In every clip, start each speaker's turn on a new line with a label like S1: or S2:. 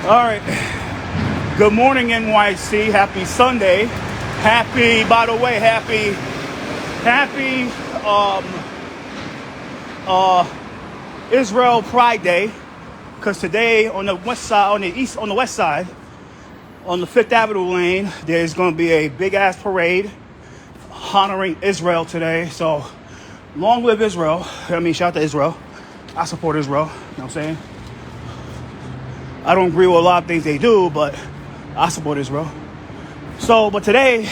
S1: All right. Good morning, NYC. Happy Sunday. By the way, happy Israel Pride Day. Because today on the west side, on the west side, on the 5th Avenue lane, there's going to be a big ass parade honoring Israel today. So long live Israel. I mean, shout out to Israel. I support Israel. You know what I'm saying? I don't agree with a lot of things they do, but I support Israel. So, but today,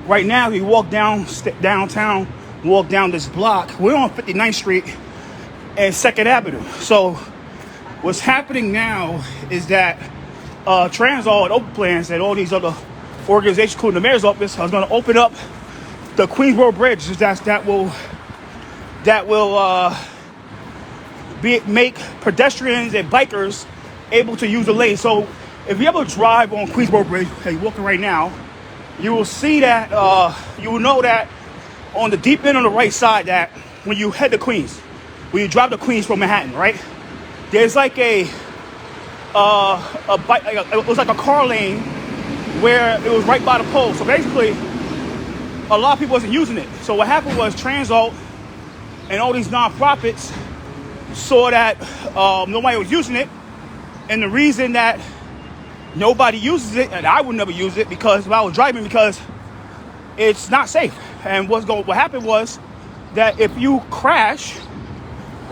S1: right now, we walk downtown, walk down this block. We're on 59th Street and 2nd Avenue. So, what's happening now is that Transall and Open Plans and all these other organizations, including the mayor's office, are going to open up the Queensboro Bridge. That will make pedestrians and bikers able to use the lane. So if you ever drive on Queensboro Bridge, and you're walking right now, you will see that, you will know that on the deep end on the right side, that when you head to Queens, when you drive to Queens from Manhattan, right, there's like it was like a car lane where it was right by the pole. So basically, a lot of people wasn't using it. So what happened was Transalt and all these nonprofits saw that nobody was using it. And the reason that nobody uses it, and I would never use it because if I was driving, because it's not safe. And what happened was that if you crash,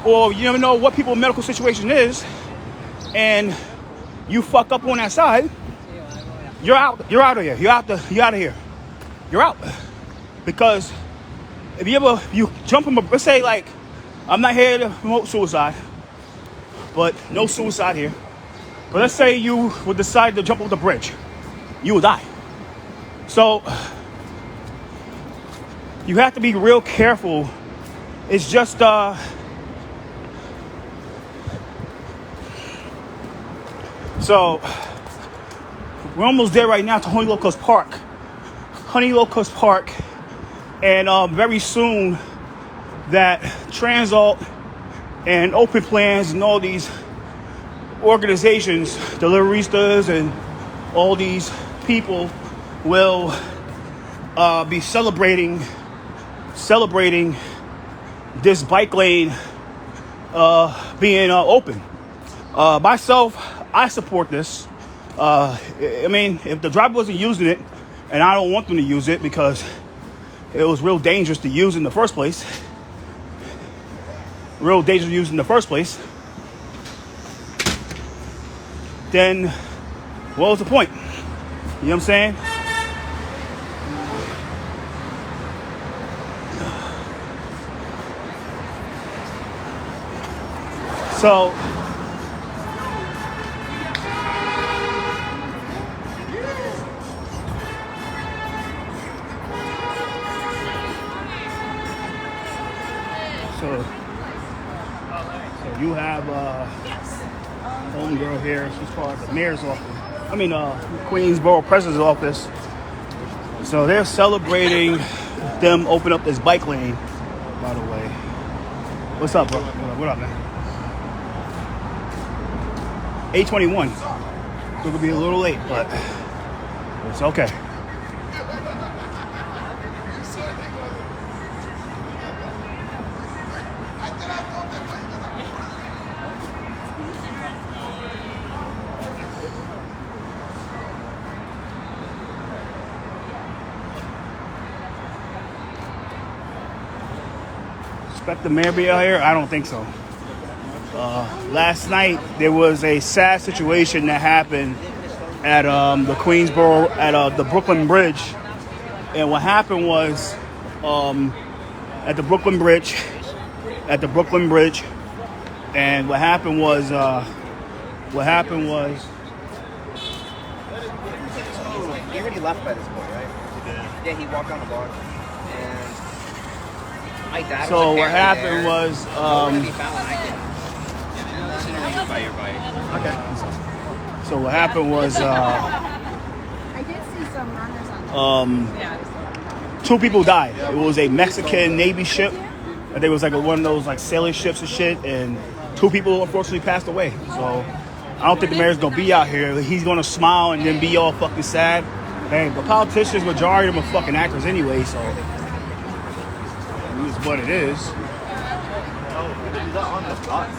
S1: or you never know what people's medical situation is, and you fuck up on that side, you're out of here. You're out of here. You're out. Because if you jump from let's say, like, I'm not here to promote suicide, but no suicide here. But let's say you would decide to jump over the bridge, you will die. So you have to be real careful. It's just so we're almost there right now to Honey Locust Park. And very soon that Transalt and Open Plans and all these organizations, deliveristas, and all these people will be celebrating this bike lane being open. Myself, I support this. I mean, if the driver wasn't using it, and I don't want them to use it because it was real dangerous to use in the first place. Then what was the point? You know what I'm saying? So you have homegirl here. She's part of the mayor's office. I mean, Queensboro president's office. So they're celebrating them open up this bike lane. By the way, what's up, bro? What up, man? 8:21. So it'll be a little late, but it's okay. Expect the mayor be out here? I don't think so. Last night there was a sad situation that happened at the Queensboro, at the Brooklyn Bridge, and what happened was at the Brooklyn Bridge, and what happened was
S2: he already left by this point, right? Yeah, he walked on the bar. My dad
S1: so what happened
S2: there.
S1: was
S2: By your bike.
S1: okay. So what happened was
S3: I did see some runners on
S1: two people died. It was a Mexican Navy ship. There was like one of those like sailing ships and shit, and two people unfortunately passed away. So I don't think the mayor's gonna be out here. He's gonna smile and then be all fucking sad. Hey, but politicians, majority of them are fucking actors anyway, so it is what it is.
S2: On the bus.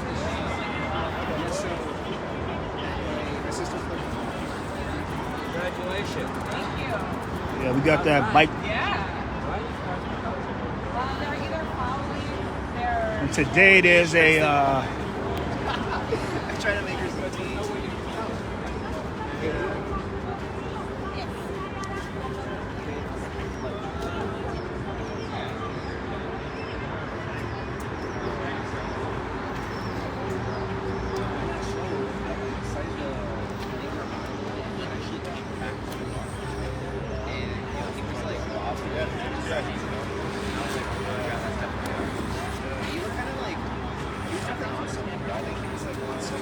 S2: Congratulations.
S4: Thank you.
S1: Yeah, we got that bike.
S4: Yeah. Well, they're either following their.
S1: And today there's a.
S2: I'm trying to make her so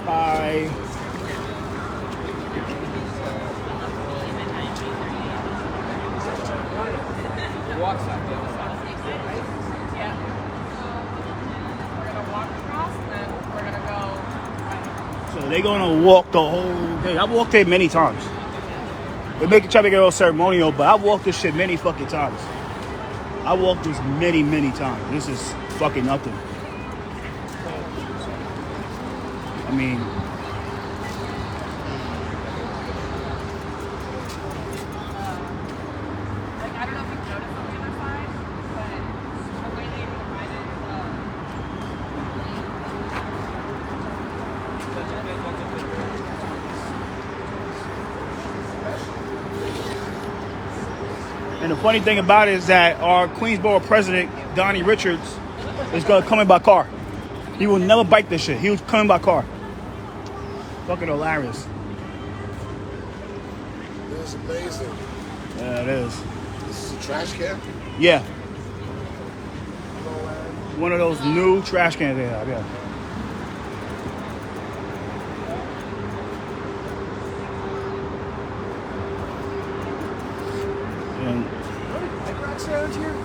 S1: Bye.
S4: Yeah. We're gonna walk across, and then we're gonna go.
S1: So they're gonna walk the whole day. I've walked there many times. They try to make it all ceremonial, but I've walked this shit many fucking times. I walked this many, many times. This is fucking nothing. I mean,
S4: Like, I don't know if you've noticed on the other side, but the way they divide it,
S1: and the funny thing about it is that our Queensboro president, Donnie Richards, is gonna come in by car. He will never bike this shit. He was coming by car. Fucking hilarious.
S5: That's amazing.
S1: Yeah, it is.
S5: This is a trash can?
S1: Yeah. One of those new trash cans they have, yeah. And
S5: Bike racks around here?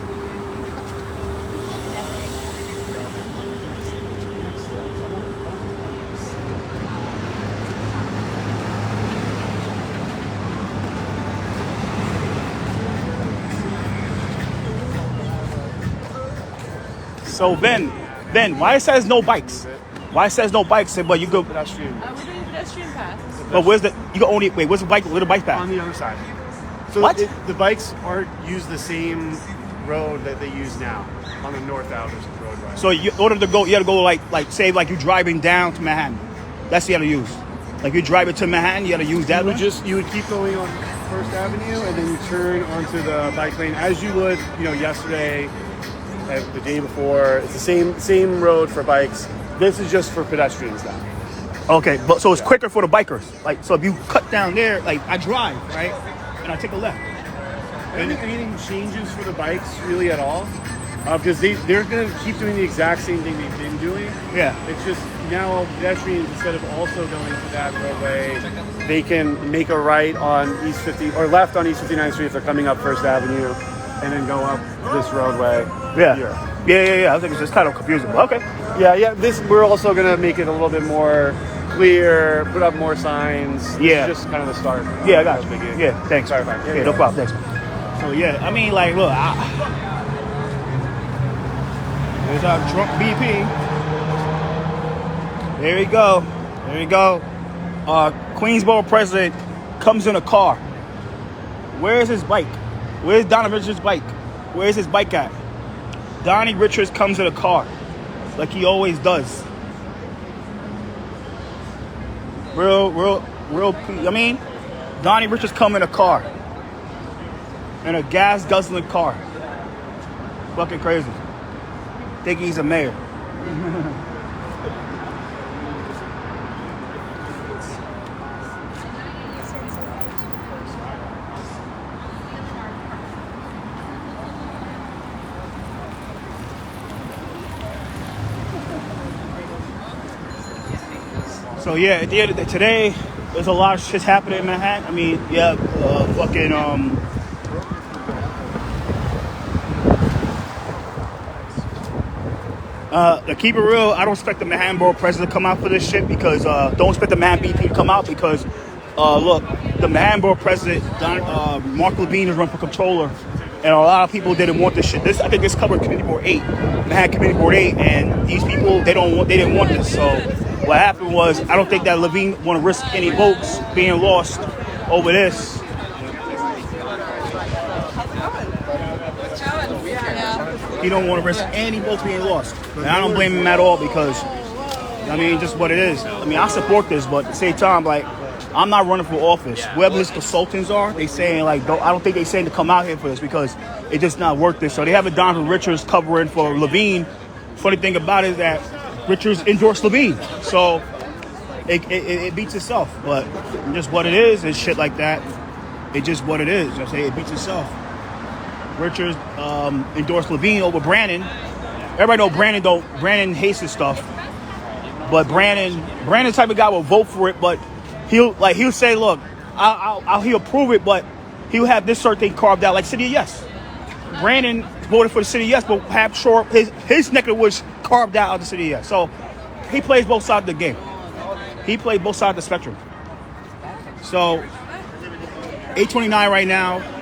S1: so Ben, why it says no bikes? Why it says no bikes? But you go.
S5: Pedestrian
S4: we're doing pedestrian pass.
S1: But where's the? You can only wait. Where's the bike? Where the bike
S6: on
S1: path?
S6: the other side. So
S1: What?
S6: the bikes aren't use the same road that they use now on the north outer road. Right?
S1: So you, in order to go, you got to go like say like you're driving down to Manhattan. That's what you got to use. Like you drive it to Manhattan, you got to use that one.
S6: you would keep going on First Avenue and then you turn onto the bike lane as you would yesterday, the day before. It's the same road for bikes. This is just for pedestrians now.
S1: Okay, but so it's quicker for the bikers. Like so, if you cut down there, like I drive right, and I take a left.
S6: I don't think anything changes for the bikes really at all, because they're going to keep doing the exact same thing they've been doing.
S1: Yeah.
S6: It's just now pedestrians, instead of also going to that roadway, they can make a right on East 50 or left on East 59th Street if they're coming up First Avenue, and then go up this roadway.
S1: Yeah.
S6: Here.
S1: Yeah. I think it's just kind of confusing, but okay.
S6: Yeah. We're also going to make it a little bit more clear, put up more signs.
S1: Yeah.
S6: It's just kind of the start.
S1: Yeah, I got you.
S6: Beginning.
S1: Yeah, thanks.
S6: Sorry about that.
S1: Yeah, no problem. Thanks. So yeah, I mean, like, look, there's our drunk BP. There we go. Queensboro president comes in a car. Where's his bike? Where's Donnie Richards' bike? Where's his bike at? Donnie Richards comes in a car, like he always does. Real. I mean, Donnie Richards come in a car. In a gas guzzling car. Fucking crazy. Think he's a mayor. So yeah, at the end of the day, today, there's a lot of shit happening in Manhattan. I mean, yeah, to keep it real, I don't expect the Manhattan Borough President to come out for this shit because don't expect the Manhattan BP to come out because look, the Manhattan Borough President Mark Levine is running for controller, and a lot of people didn't want this shit. I think this covered Committee Board 8, Manhattan Committee Board 8, and these people they didn't want this. So what happened was I don't think that Levine want to risk any votes being lost over this. He don't want to risk any votes being lost. And I don't blame him at all because, I mean, just what it is. I mean, I support this, but at the same time, like, I'm not running for office. Whoever his consultants are, they saying, like, I don't think they saying to come out here for this because it's just not worth it. So they have a Donovan Richards covering for Levine. Funny thing about it is that Richards endorsed Levine. So it beats itself. But just what it is shit like that. It's just what it is. You know what I'm saying? It beats itself. Richards endorsed Levine over Brandon. Everybody know Brandon hates his stuff. But Brandon's the type of guy will vote for it, but he'll say, look, he'll approve it, but he'll have this certain thing carved out, like City of Yes. Brandon voted for the City of Yes, but have sure his neck of the woods carved out of the City of Yes. So he plays both sides of the game. He plays both sides of the spectrum. So 8:29 right now. You know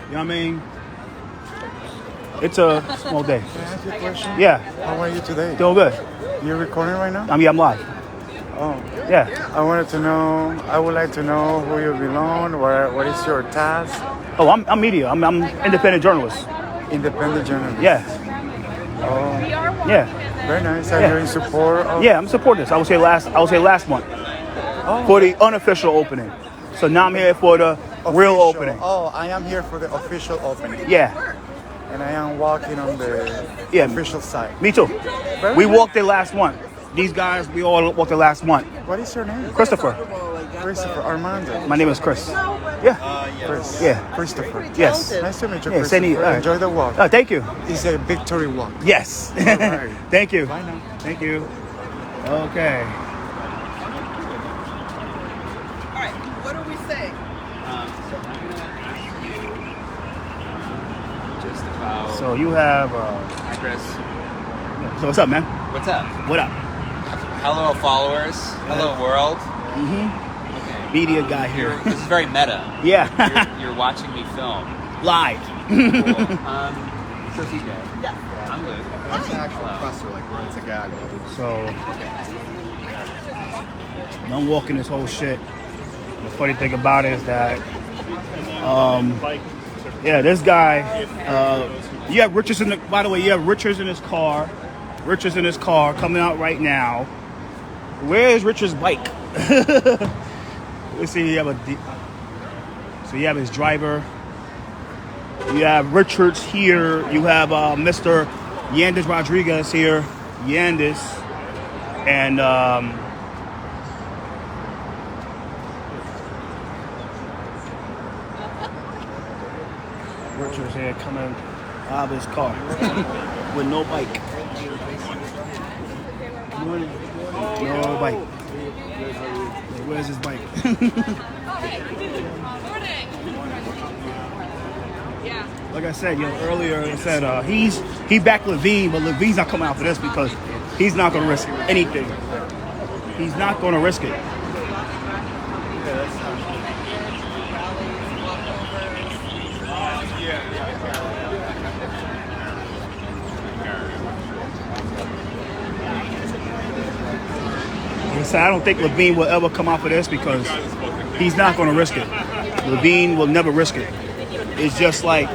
S1: what I mean? It's a small day.
S7: Can I ask you a question?
S1: Yeah.
S7: How are you today?
S1: Doing good.
S7: You're recording right now?
S1: I'm live.
S7: Oh.
S1: Yeah.
S7: I would like to know who you belong, what is your task?
S1: Oh, I'm media. I'm independent journalist.
S7: Independent journalist.
S1: Yeah.
S7: Oh.
S1: Yeah.
S7: Very nice. Are
S1: Yeah.
S7: you in support of...
S1: Yeah, I'm supporting this. I would say last month for the unofficial opening. So now I'm here for the real opening.
S7: Oh, I am here for the official opening.
S1: Yeah.
S7: And I am walking on the official side.
S1: Me too. We walked there last month. These guys, we all walked there last month.
S7: What is your name?
S1: Christopher.
S7: Christopher Armando.
S1: My name is Chris. Yeah.
S7: Chris.
S1: Yeah.
S7: Christopher.
S1: Yes.
S7: Nice to meet you,
S1: Yeah,
S7: Christopher. Enjoy the walk.
S1: Oh, thank you.
S7: It's a victory walk.
S1: Yes.
S7: Right.
S1: Thank you.
S7: Bye now.
S1: Thank you. Okay.
S8: All right, what do we say?
S2: Just about.
S1: So you have.
S2: Hi, Chris.
S1: So what's up, man?
S2: What's up?
S1: What up?
S2: Hello, followers. Hello, world.
S1: Media guy here.
S2: This is very meta.
S1: Yeah.
S2: You're watching me film.
S1: Live.
S2: Cool. So CJ.
S8: Yeah.
S2: I'm good.
S5: That's an actual presser, like where it's a gag.
S1: So I'm walking this whole shit. The funny thing about it is that, this guy. You have Richards in the. By the way, you have Richards in his car. Richards in his car coming out right now. Where is Richards' bike? Let's see. So you have his driver. You have Richards here. You have Mr. Yandis Rodriguez here. Yandis. And Richards here coming out of his car with no bike. No bike. Where's his bike? Like I said, earlier I said he backed Levine, but Levine's not coming out for this because he's not going to risk anything. He's not going to risk it. So I don't think Levine will ever come out for this because he's not going to risk it. Levine will never risk it. It's just like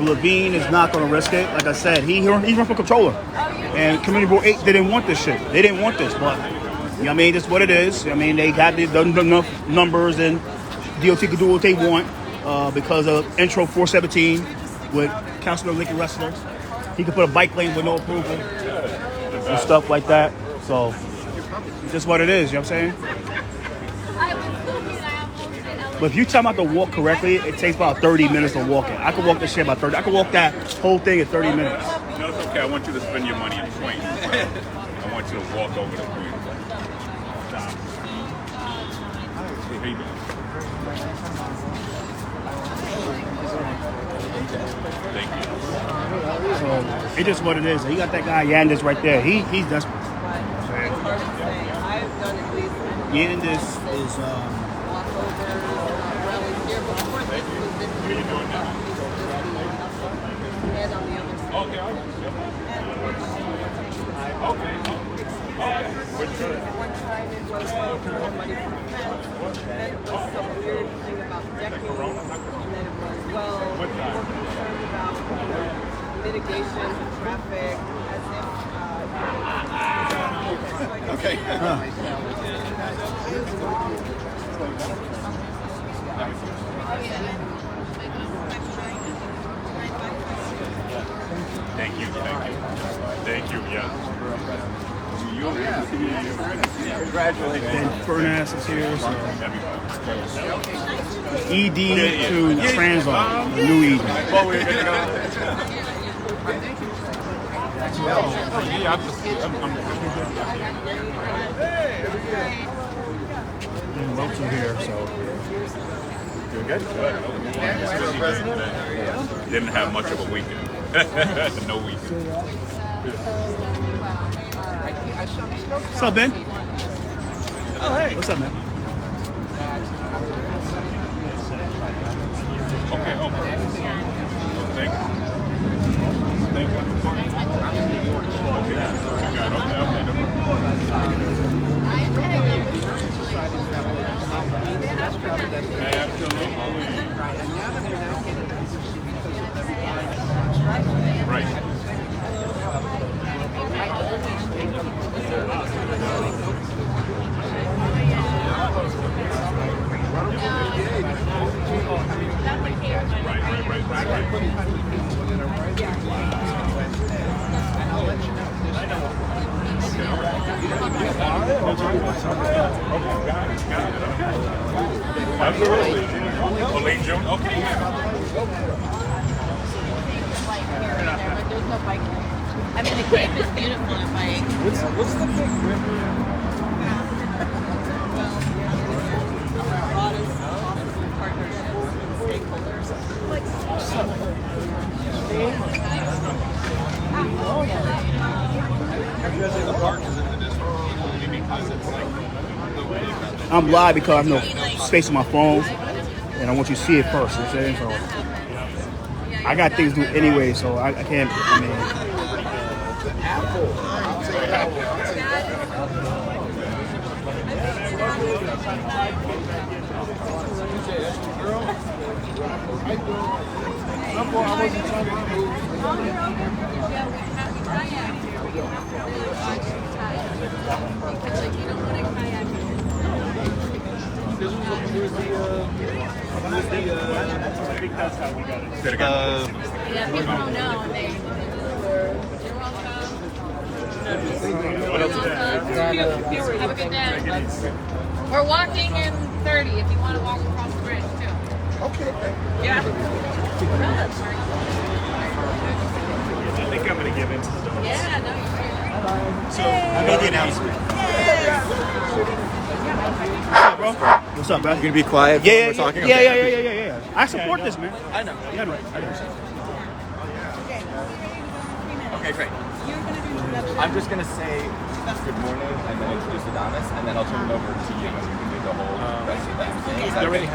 S1: Levine is not going to risk it. Like I said, he run for controller. And Committee Board 8 didn't want this shit. They didn't want this, but you know what I mean, that's what it is. I mean, they got enough numbers and DOT can do what they want because of Intro 417 with Councilor Lincoln Wrestler. He could put a bike lane with no approval and stuff like that. So it's just what it is, you know what I'm saying? But if you tell me how to walk correctly, it takes about 30 minutes to walk it. I could walk this shit about 30. I could walk that whole thing in 30 minutes.
S9: No, it's okay. I want you to spend your money in Queens. I want you to walk over to Queens. How you doing? Thank you.
S1: So it's just what it is. You got that guy Yandis right there. He's desperate.
S8: It's hard to say. I've done at least
S1: Yandis is
S8: walkovers, rallies here, but of course this was different. And on the other side.
S9: Okay, all right. Okay.
S8: One time it was somebody from France, then it was some weird thing about decking, and then it was, well, we're concerned about mitigation of traffic, as if,
S5: Okay.
S9: Thank you. Thank you, yeah.
S1: Ben Furness is here. So. ED to Transall, the new ED. And Welch are here, so.
S9: Doing good? Didn't have much of a weekend. No weekend.
S1: What's up, Ben? Oh, hey. What's up, man?
S9: Okay, thank you. Thank you. Right. Absolutely. Oh, late June? Okay.
S4: There's no bike lane. I mean, the Cape is beautiful on bike.
S5: What's the big river?
S1: I'm live because I have no space on my phone, and I want you to see it first. You know what I'm saying? So I got things to do anyway, so I can't. I mean,
S9: I think that's how we got it.
S4: Yeah, people don't know. And you're welcome.
S9: What else is there?
S4: Have a good day. We're walking in 30 if you want to walk across the bridge, too.
S5: Okay.
S4: Yeah.
S6: I think I'm going to give in to the donuts.
S4: Yeah, no, you're right.
S6: So I made the announcement.
S1: what's up, bro? What's up, bro?
S5: You're gonna be quiet.
S1: Yeah,
S5: while
S1: yeah,
S5: we're talking.
S1: yeah,
S5: Okay.
S1: yeah. I support this, man.
S2: I know.
S1: Yeah, I know.
S5: Okay, great. I'm just gonna say good morning and then introduce Adonis, and then I'll turn it over to you, and you can do the whole rest of that. Is that okay?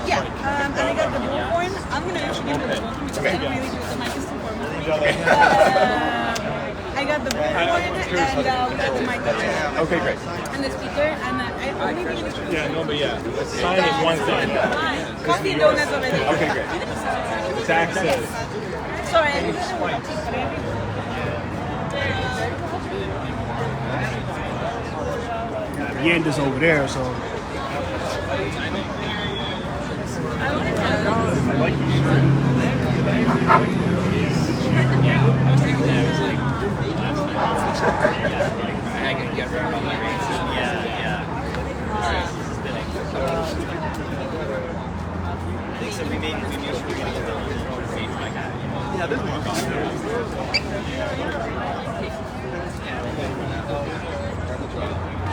S3: Yeah, and I got the bullhorn. I'm going to actually give it a welcome because I don't really do it. The mic is too formal. I got the bullhorn and we got the mic over.
S5: Okay, great.
S3: And the speaker and I only think it's
S6: Yeah, no, but yeah. Sign is one thing.
S3: coffee and donuts over there.
S5: Okay, great.
S6: Taxes.
S3: Sorry.
S1: Yanda's over there, so.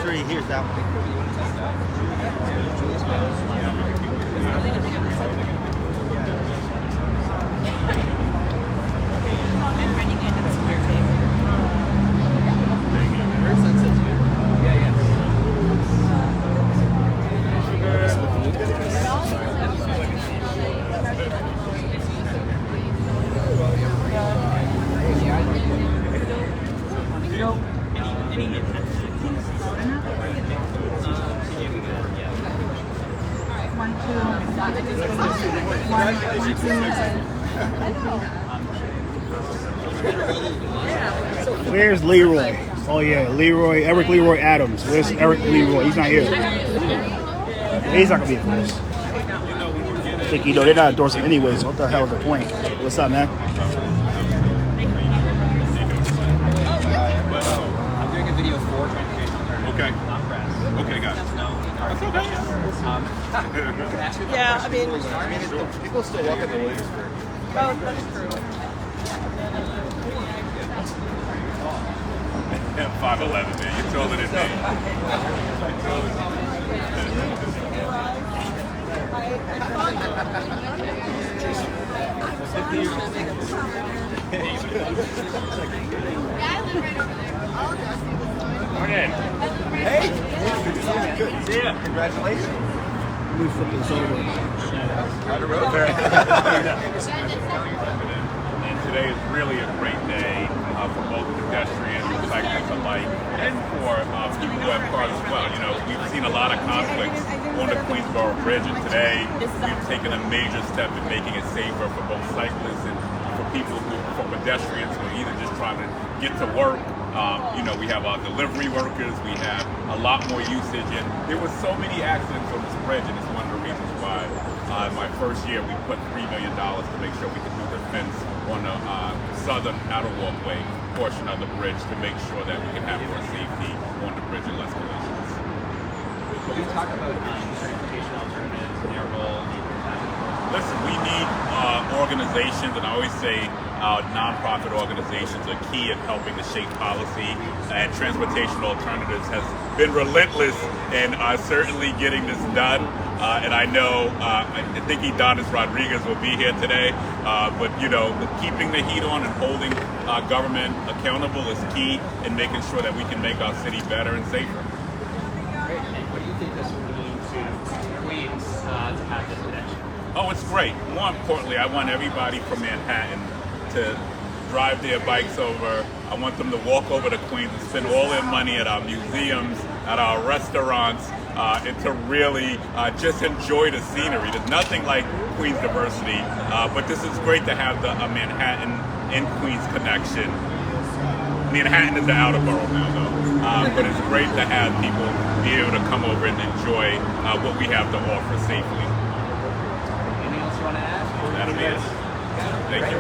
S2: sure he hears that one.
S1: Where's Leroy? Oh yeah, Eric Leroy Adams. Where's Eric Leroy? He's not here. He's not gonna be a first. I think they're not endorsing anyway, so what the hell is the point? What's up, man?
S2: I'm doing a video for transportation.
S9: Okay. Okay, got it.
S3: Yeah, I mean,
S5: People still walk in the woods.
S3: oh, that's true.
S9: 5'11", man. You're taller than me.
S5: Morning.
S2: Hey! Good to see you, man. Good. See ya. Congratulations.
S1: Let me flip this over.
S2: On the road.
S9: And today is really a great day for both pedestrians and cyclists alike, and for people who have cars as well. You know, we've seen a lot of conflicts on the Queensboro Bridge, and today we've taken a major step in making it safer for both cyclists and for pedestrians who are either just trying to get to work. You know, we have our delivery workers, we have a lot more usage, and there were so many accidents on this bridge, and it's one of the reasons why in my first year we put $3 million to make sure we could do the fence on the southern outer walkway portion of the bridge to make sure that we can have more safety on the bridge and less collisions.
S2: Can you talk about transportation alternatives, their role, and
S9: Listen, we need organizations, and I always say nonprofit organizations are key in helping to shape policy, and Transportation Alternatives has been relentless in certainly getting this done. And I know, I think Adonis Rodriguez will be here today, but you know, keeping the heat on and holding government accountable is key in making sure that we can make our city better and safer.
S2: Great. And what do you think this will mean to Queens to have this connection?
S9: Oh, it's great. More importantly, I want everybody from Manhattan to drive their bikes over. I want them to walk over to Queens and spend all their money at our museums, at our restaurants, and to really just enjoy the scenery. There's nothing like Queens diversity, but this is great to have the Manhattan and Queens connection. Manhattan is the outer borough now, though, but it's great to have people be able to come over and enjoy what we have to offer safely.
S2: Anything else you want to add?
S9: That'll be it. Thank you.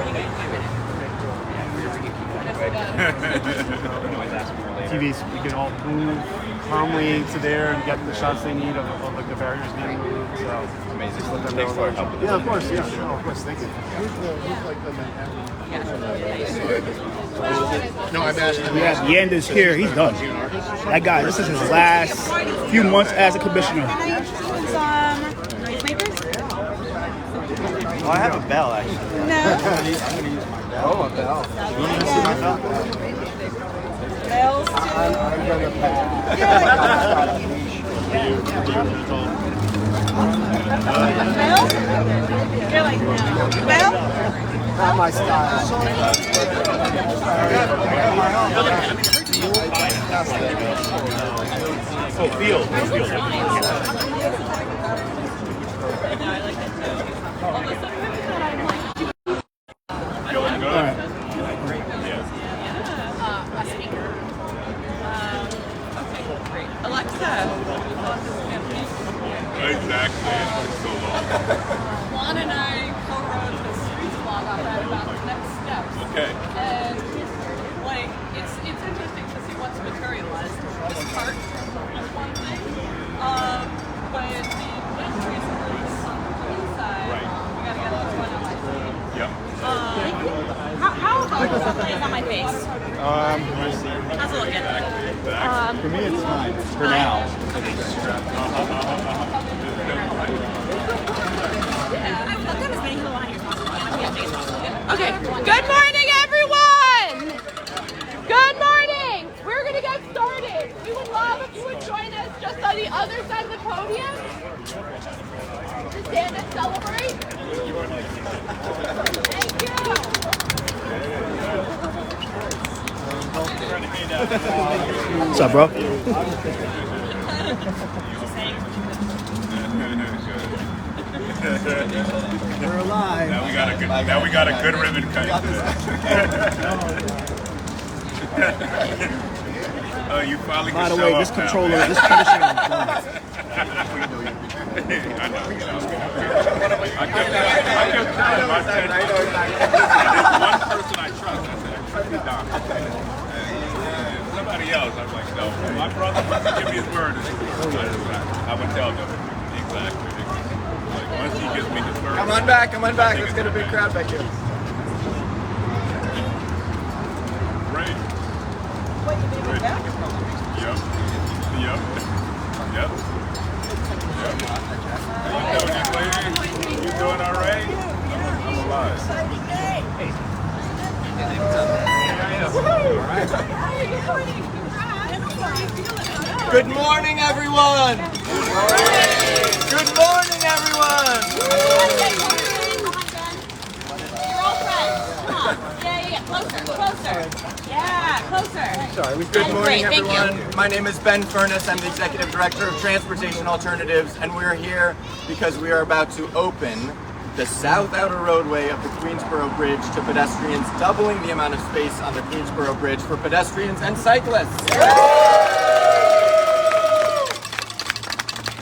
S6: TVs, we can all move calmly to there and get the shots they need of like the barriers being moved. So
S5: Amazing.
S6: just let them
S5: Thanks
S6: know.
S5: for helping.
S6: Yeah, of course. Yeah, no, of course. Thank you.
S5: No, I've asked him.
S1: Yeah, Yanda's here. He's done. That guy, this is his last few months as a commissioner.
S3: Can I use some noise makers?
S2: Oh, I have a bell, actually.
S3: No.
S2: I'm going to use my bell. Oh, a bell. You want to see my bell?
S3: Bells too. Bell? You're like, no. Bell?
S6: Not my style.
S9: Oh, field. Feeling good?
S1: Alright.
S4: A speaker. Okay, great. Alexa.
S9: Exactly. It's been so long.
S4: Juan and I co-wrote the Streets blog op-ed about the next steps.
S9: Okay.
S4: And like, it's interesting to see what's materialized. This part is one thing, but the ministries groups on the inside,
S9: Right.
S4: we gotta get this one out.
S9: Yep.
S4: How about
S3: It's on my face. How's it looking?
S7: For me, it's fine for now.
S3: I've done as many Hawaiian as possible.
S10: Okay. Good morning, everyone. Good morning. We're gonna get started. We would love if you would join us just on the other side of the podium to stand and celebrate. Thank you.
S1: What's up, bro?
S6: We're alive.
S9: Now we got a good ribbon cut. Oh, you finally
S1: By
S9: can
S1: the
S9: show
S1: way,
S9: up
S1: this
S9: now.
S1: controller, this conditioner.
S9: I know. I kept telling him. There's one person I trust. I said, I trust you, Don. Somebody else, I was like, no. My brother, give me his word. I would tell them. Exactly. Like, once he gives me his word.
S5: Come on back. Let's get a big crowd back here.
S9: Right. Yep. How you doing, lady? You doing all right? I'm alive.
S5: Good morning, everyone. Good morning, everyone.
S3: You're all friends. Come on. Yeah. Closer. Yeah, closer.
S5: Sorry. Good morning,
S3: Great, thank you.
S5: everyone. My name is Ben Furness. I'm the Executive Director of Transportation Alternatives, and we're here because we are about to open the south outer roadway of the Queensboro Bridge to pedestrians, doubling the amount of space on the Queensboro Bridge for pedestrians and cyclists.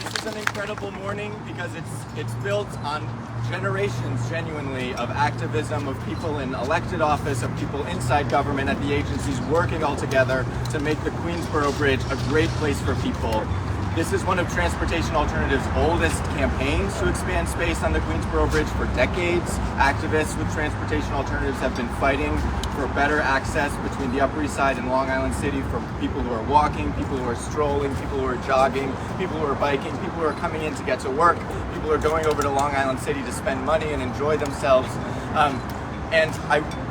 S5: This is an incredible morning because it's built on generations, genuinely, of activism, of people in elected office, of people inside government at the agencies working all together to make the Queensboro Bridge a great place for people. This is one of Transportation Alternatives' oldest campaigns to expand space on the Queensboro Bridge for decades. Activists with Transportation Alternatives have been fighting for better access between the Upper East Side and Long Island City for people who are walking, people who are strolling, people who are jogging, people who are biking, people who are coming in to get to work, people who are going over to Long Island City to spend money and enjoy themselves.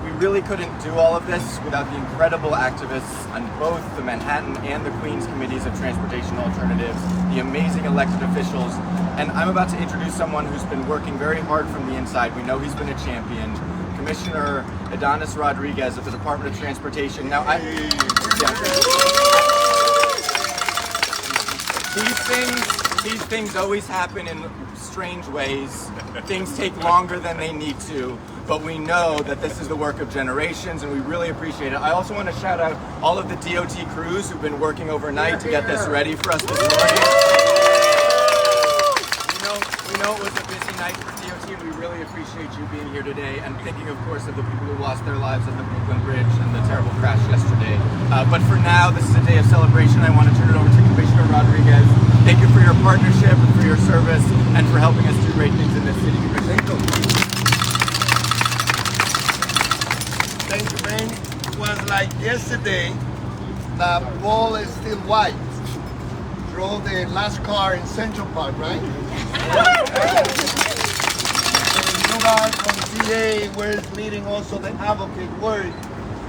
S5: We really couldn't do all of this without the incredible activists on both the Manhattan and the Queens committees of Transportation Alternatives, the amazing elected officials. And I'm about to introduce someone who's been working very hard from the inside. We know he's been a champion. Commissioner Adonis Rodriguez of the Department of Transportation. Now, these things always happen in strange ways. Things take longer than they need to, but we know that this is the work of generations, and we really appreciate it. I also want to shout out all of the DOT crews who've been working overnight to get this ready for us this morning. We know it was a busy night for DOT, and we really appreciate you being here today, and thinking, of course, of the people who lost their lives at the Brooklyn Bridge and the terrible crash yesterday. But for now, this is a day of celebration. I want to turn it over to Commissioner Rodriguez. Thank you for your partnership and for your service and for helping us do great things in this city.
S11: Thank you, Ben. It was like yesterday, the ball is still white. Drove the last car in Central Park, right? And you guys from DA were leading also the advocate work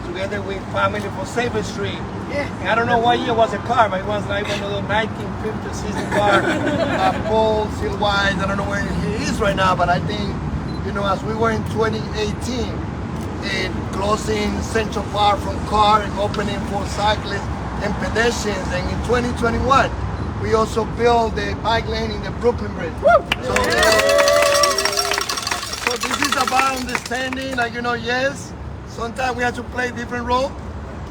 S11: together with Family for Safer Street. And I don't know what year was the car, but it was like one of those 1950s season car. Ball, still white. I don't know where he is right now, but I think, as we were in 2018, closing Central Park from car and opening for cyclists and pedestrians. And in 2021, we also built the bike lane in the Brooklyn Bridge. So this is about understanding, yes, sometimes we have to play different role.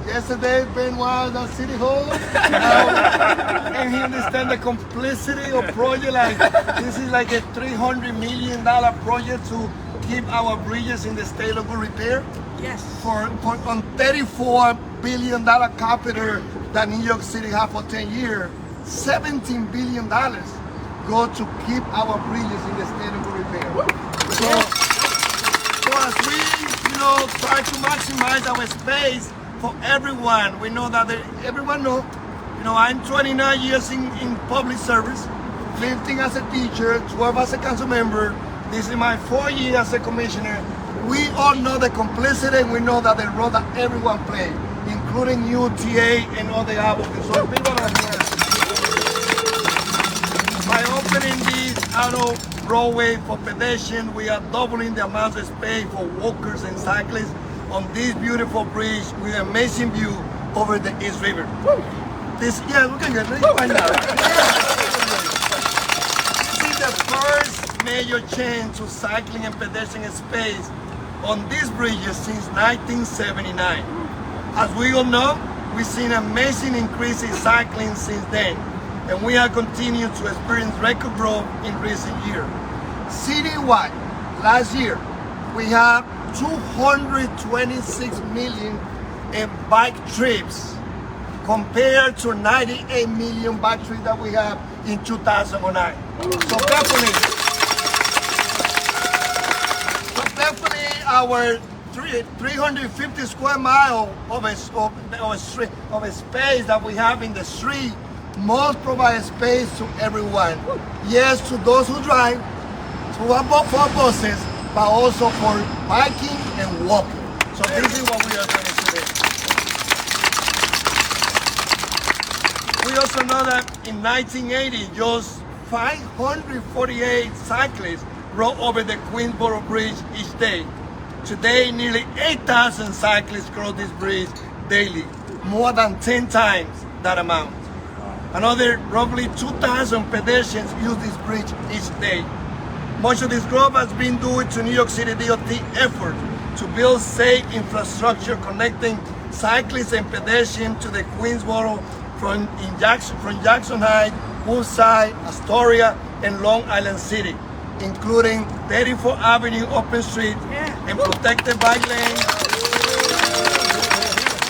S11: Yesterday, Ben was at City Hall, and he understands the complexity of project. This is like a $300 million project to keep our bridges in the state of good repair.
S3: Yes.
S11: On $34 billion capital that New York City has for 10 years, $17 billion go to keep our bridges in the state of good repair. So as we, try to maximize our space for everyone. We know that everyone know, I'm 29 years in public service, 15 as a teacher, 12 as a council member. This is my 4th year as a commissioner. We all know the complicity, and we know that the role that everyone plays, including UTA and all the advocates. So people are here. By opening this auto roadway for pedestrians, we are doubling the amount of space for walkers and cyclists on this beautiful bridge with an amazing view over the East River. This is the first major change to cycling and pedestrian space on these bridges since 1979. As we all know, we've seen an amazing increase in cycling since then, and we have continued to experience record growth in recent years. Citywide, last year, we have 226 million in bike trips compared to 98 million bike trips that we have in 2009. So definitely our 350 square mile of a space that we have in the street must provide space to everyone. Yes, to those who drive, for buses, but also for biking and walking. So this is what we are doing today. We also know that in 1980, just 548 cyclists rode over the Queensboro Bridge each day. Today, nearly 8,000 cyclists cross this bridge daily, more than 10 times that amount. Another roughly 2,000 pedestrians use this bridge each day. Much of this growth has been due to New York City DOT effort to build safe infrastructure connecting cyclists and pedestrians to the Queensboro from Jackson Heights, Poolside, Astoria, and Long Island City, including 34th Avenue open street and protected bike lane.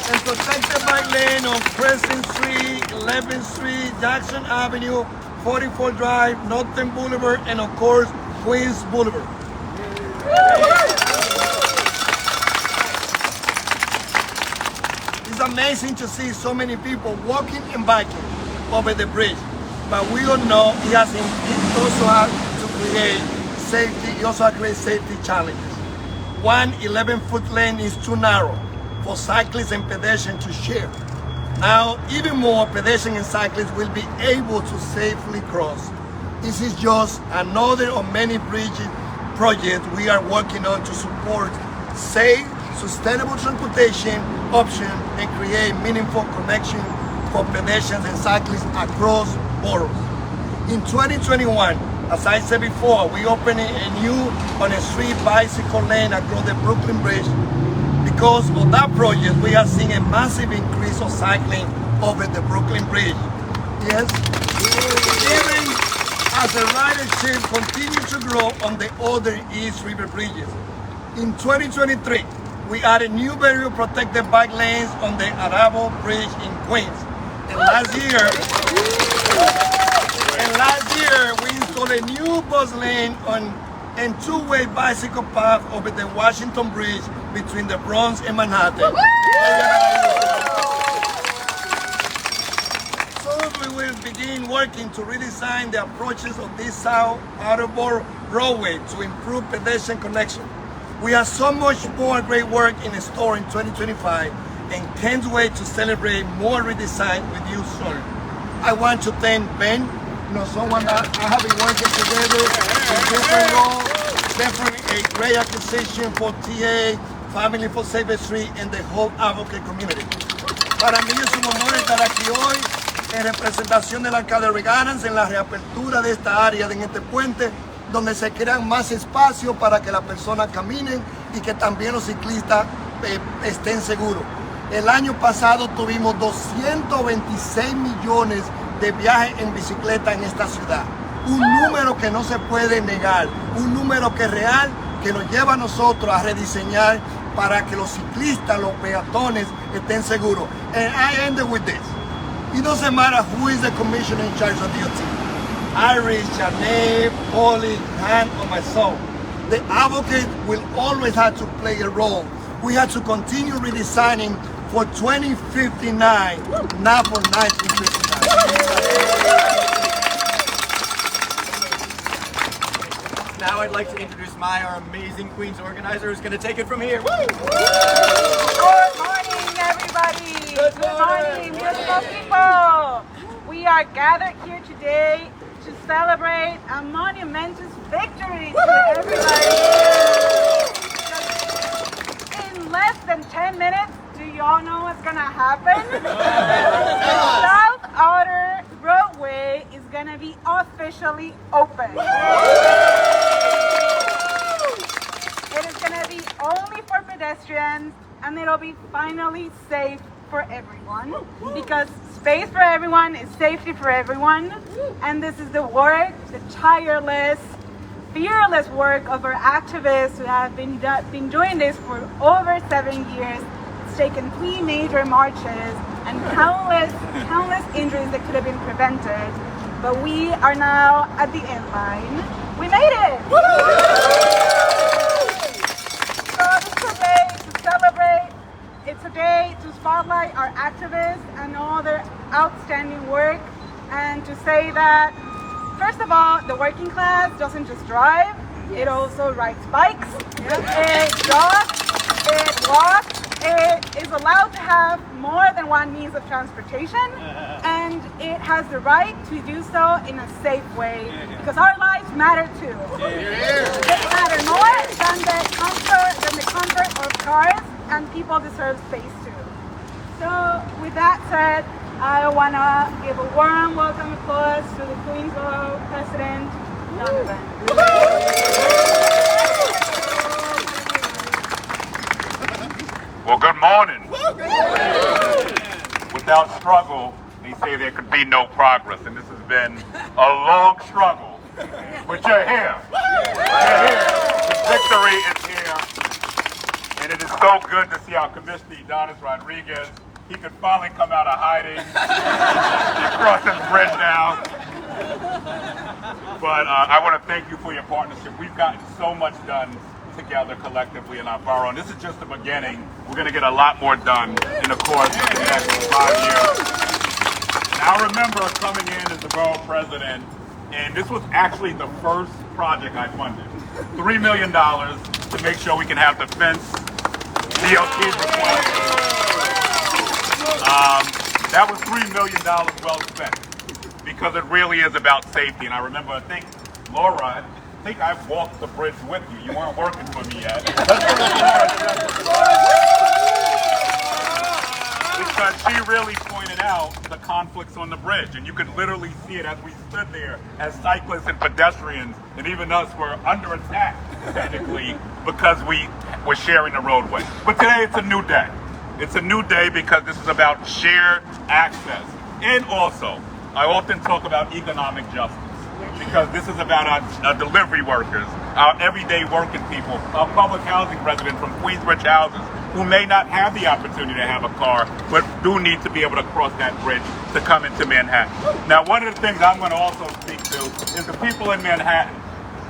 S11: And protected bike lane on Crescent Street, 11th Street, Jackson Avenue, 44th Drive, Northern Boulevard, and of course, Queens Boulevard. It's amazing to see so many people walking and biking over the bridge, but we all know it also has to create safety. It also has to create safety challenges. One 11-foot lane is too narrow for cyclists and pedestrians to share. Now, even more pedestrians and cyclists will be able to safely cross. This is just another of many bridge projects we are working on to support safe, sustainable transportation options and create meaningful connection for pedestrians and cyclists across borders. In 2021, as I said before, we opened a new on-a-street bicycle lane across the Brooklyn Bridge. Because of that project, we are seeing a massive increase of cycling over the Brooklyn Bridge. Yes, even as the ridership continues to grow on the other East River bridges. In 2023, we added new barrier protected bike lanes on the Arabo Bridge in Queens. And last year, we installed a new bus lane and two-way bicycle path over the Washington Bridge between the Bronx and Manhattan. Soon we will begin working to redesign the approaches of this South Outer roadway to improve pedestrian connection. We have so much more great work in store in 2025 and can't wait to celebrate more redesign with you soon. I want to thank Ben, someone that I have been working together in different roles, definitely a great acquisition for TA, Family for Safe Street, and the whole advocate community. Para mí es un honor estar aquí hoy en representación del alcalde Regarans en la reapertura de esta área, en este puente, donde se crean más espacios para que las personas caminen y que también los ciclistas estén seguros. El año pasado tuvimos 226 millones de viajes en bicicleta en esta ciudad. Un número que no se puede negar, un número que es real, que nos lleva a nosotros a rediseñar para que los ciclistas, los peatones estén seguros. And I ended with this. It doesn't matter who is the commissioner in charge of DOT. Iris, Janae, Polly, Han, or myself. The advocate will always have to play a role we had to continue redesigning for 2059, not for 1959.
S5: Now I'd like to introduce our amazing Queens organizer who's going to take it from here. Woo!
S3: Good morning, everybody. Good morning, beautiful people. We are gathered here today to celebrate a monumentous victory to everybody. In less than 10 minutes, do you all know what's going to happen? The South Outer Roadway is going to be officially open. It is going to be only for pedestrians, and it'll be finally safe for everyone, because space for everyone is safety for everyone. And this is the work, the tireless, fearless work of our activists who have been doing this for over 7 years. It's taken 3 major marches and countless injuries that could have been prevented. But we are now at the end line. We made it! So this is a day to celebrate. It's a day to spotlight our activists and all their outstanding work, and to say that, first of all, the working class doesn't just drive, it also rides bikes, it jogs, it walks, it is allowed to have more than one means of transportation, and it has the right to do so in a safe way, because our lives matter too. They matter more than the comfort of cars, and people deserve space too. So with that said, I want to give a warm welcome applause to the Queensboro President, Donovan.
S9: Well, good morning. Without struggle, they say there could be no progress, and this has been a long struggle. But you're here. You're here. The victory is here. And it is so good to see our Commissioner, Adonis Rodriguez. He could finally come out of hiding. He's crossing the bridge now. But I want to thank you for your partnership. We've gotten so much done together collectively in our borough, and this is just the beginning. We're going to get a lot more done in the course of the next 5 years. And I remember coming in as the borough president, and this was actually the first project I funded. $3 million to make sure we can have the fence DOT's requirements. That was $3 million well spent, because it really is about safety. And I remember, I think, Laura, I think I've walked the bridge with you. You weren't working for me yet. Because she really pointed out the conflicts on the bridge. And you could literally see it as we stood there as cyclists and pedestrians, and even us were under attack, technically, because we were sharing the roadway. But today it's a new day. It's a new day because this is about shared access. And also, I often talk about economic justice, because this is about our delivery workers, our everyday working people, our public housing residents from Queensbridge houses who may not have the opportunity to have a car, but do need to be able to cross that bridge to come into Manhattan. Now, one of the things I'm going to also speak to is the people in Manhattan.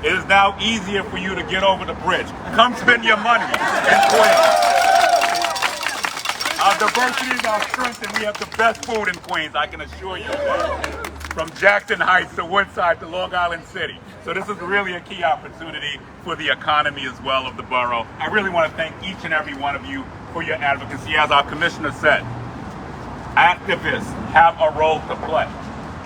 S9: It is now easier for you to get over the bridge. Come spend your money in Queens. Our diversity is our strength, and we have the best food in Queens, I can assure you of that. From Jackson Heights to Woodside to Long Island City. So this is really a key opportunity for the economy as well of the borough. I really want to thank each and every one of you for your advocacy. As our commissioner said, activists have a role to play,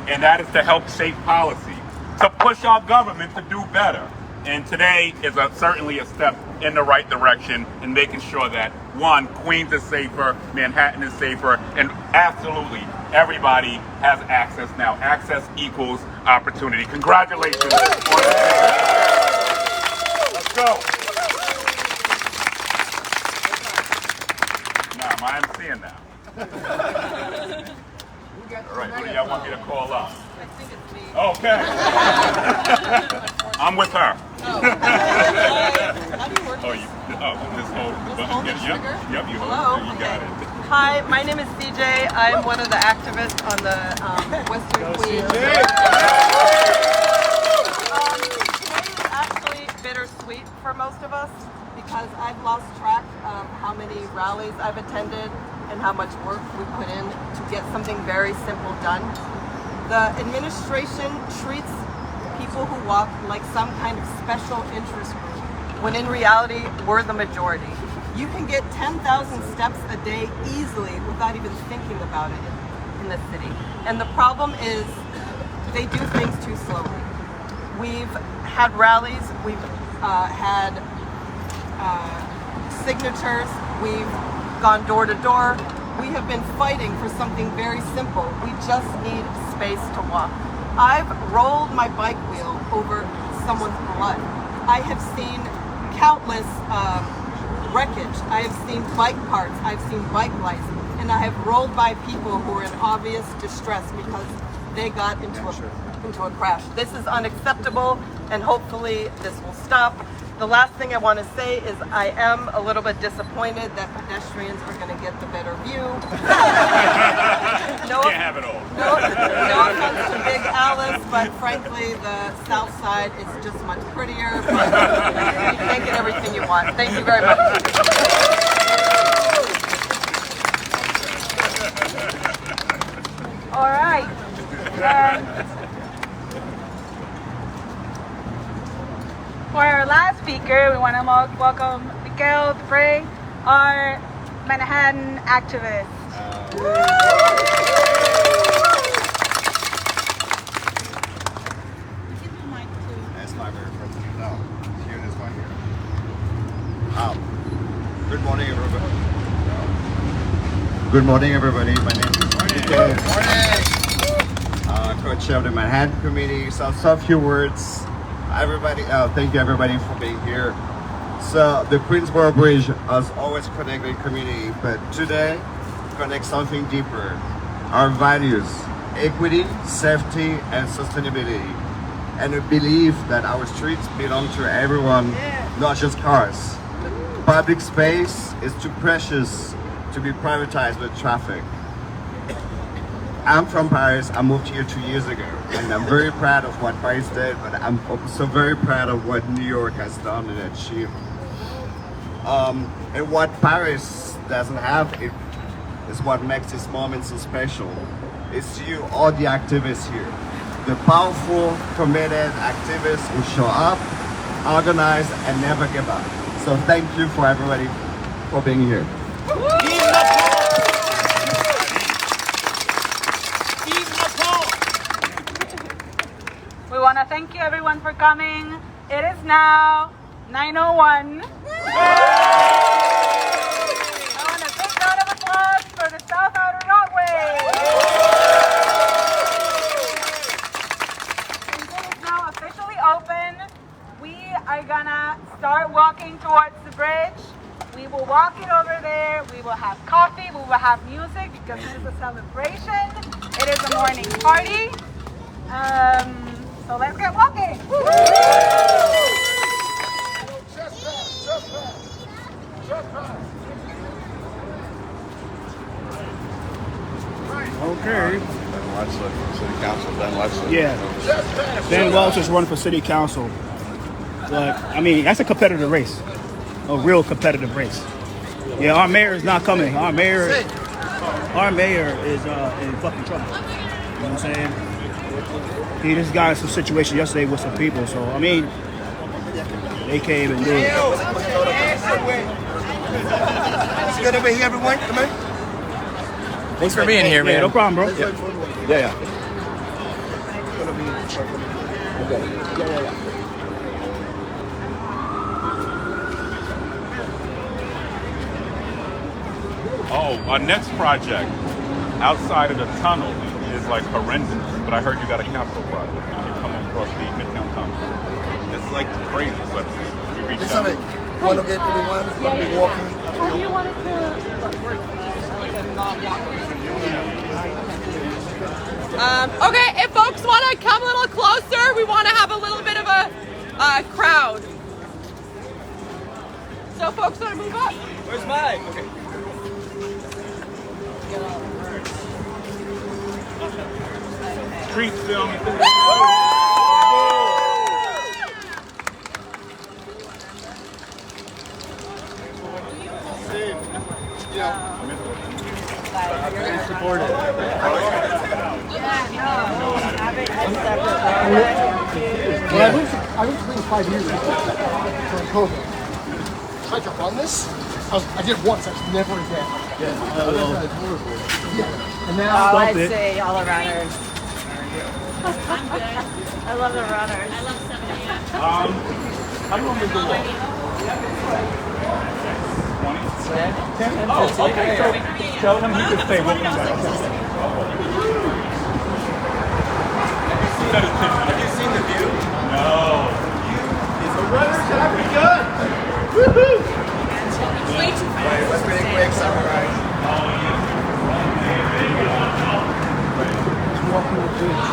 S9: and that is to help shape policy, to push our government to do better. And today is certainly a step in the right direction in making sure that, one, Queens is safer, Manhattan is safer, and absolutely everybody has access now. Access equals opportunity. Congratulations on this. Let's go. Now, I'm emceeing now. All right, who do y'all want me to call up?
S4: I think it's me.
S9: Okay. I'm with her.
S4: How do you work this?
S9: This whole
S4: this trigger?
S9: Yep, you
S4: Hello?
S9: you got it.
S8: Hi, my name is CJ. I'm one of the activists on the Western Queens. Today is actually bittersweet for most of us because I've lost track of how many rallies I've attended and how much work we put in to get something very simple done. The administration treats people who walk like some kind of special interest group, when in reality, we're the majority. You can get 10,000 steps a day easily without even thinking about it in this city. And the problem is they do things too slowly. We've had rallies, we've had signatures, we've gone door to door. We have been fighting for something very simple. We just need space to walk. I've rolled my bike wheel over someone's blood. I have seen countless wreckage. I have seen bike parts. I've seen bike lights. And I have rolled by people who are in obvious distress because they got into a crash. This is unacceptable, and hopefully this will stop. The last thing I want to say is I am a little bit disappointed that pedestrians are going to get the better view.
S9: Can't have it all.
S8: No offense to Big Alice, but frankly, the South Side is just much prettier. But you can't get everything you want. Thank you very much.
S3: All right. For our last speaker, we want to welcome Miguel Dupre, our Manhattan activist.
S7: That's my very first. No, here, this one here. Good morning, everybody. Good morning, everybody. My name is Miguel. Co-chair of the Manhattan Committee. So a few words. Everybody, thank you everybody for being here. So the Queensboro Bridge has always connected community, but today connects something deeper. Our values, equity, safety, and sustainability. And a belief that our streets belong to everyone, not just cars. Public space is too precious to be privatized with traffic. I'm from Paris. I moved here 2 years ago, and I'm very proud of what Paris did, but I'm also very proud of what New York has done and achieved. And what Paris doesn't have is what makes this moment so special. It's you, all the activists here. The powerful, committed activists who show up, organize, and never give up. So thank you for everybody for being here.
S3: We want to thank you everyone for coming. It is now 9:01. I want a big round of applause for the South Outer Roadway. Since it is now officially open, we are gonna start walking towards the bridge. We will walk it over there. We will have coffee. We will have music because it is a celebration. It is a morning party. So let's get walking.
S6: Okay.
S7: City Council, Ben Wetzler.
S1: Yeah. Ben Welch is running for city council. But, I mean, that's a competitive race. A real competitive race. Yeah, our mayor is not coming. Our mayor is in fucking trouble. You know what I'm saying? He just got in some situation yesterday with some people, so I mean, they can't even do it.
S11: It's good to be here, everyone. Come in.
S2: Thanks for being here, man.
S1: Yeah, no problem, bro. Yeah.
S9: Oh, our next project outside of the tunnel is like horrendous, but I heard you got a capital project. You're coming across the Midtown Tunnel. It's like crazy, but we reached
S11: It's
S9: out.
S11: all right. Want to get everyone? Want to be walking?
S3: How do you want it to
S10: Okay, if folks want to come a little closer, we want to have a little bit of a crowd. So folks want to move up.
S2: Where's mine? Okay.
S9: Street film.
S5: Support it.
S12: Well, I went to Queens 5 years ago during COVID. Tried to run this. I did it once. I was never again. Yeah. And now
S8: I'd say all the runners. I love the runners. I love 7 a.m.
S9: How long is the walk? 10? Oh, okay. So tell him he can stay. We'll come back.
S5: Have you seen the view?
S9: No.
S5: The runners are pretty good. Woohoo!
S4: Way too fast.
S5: Right, let's make a quick summarize.
S12: walking the bridge.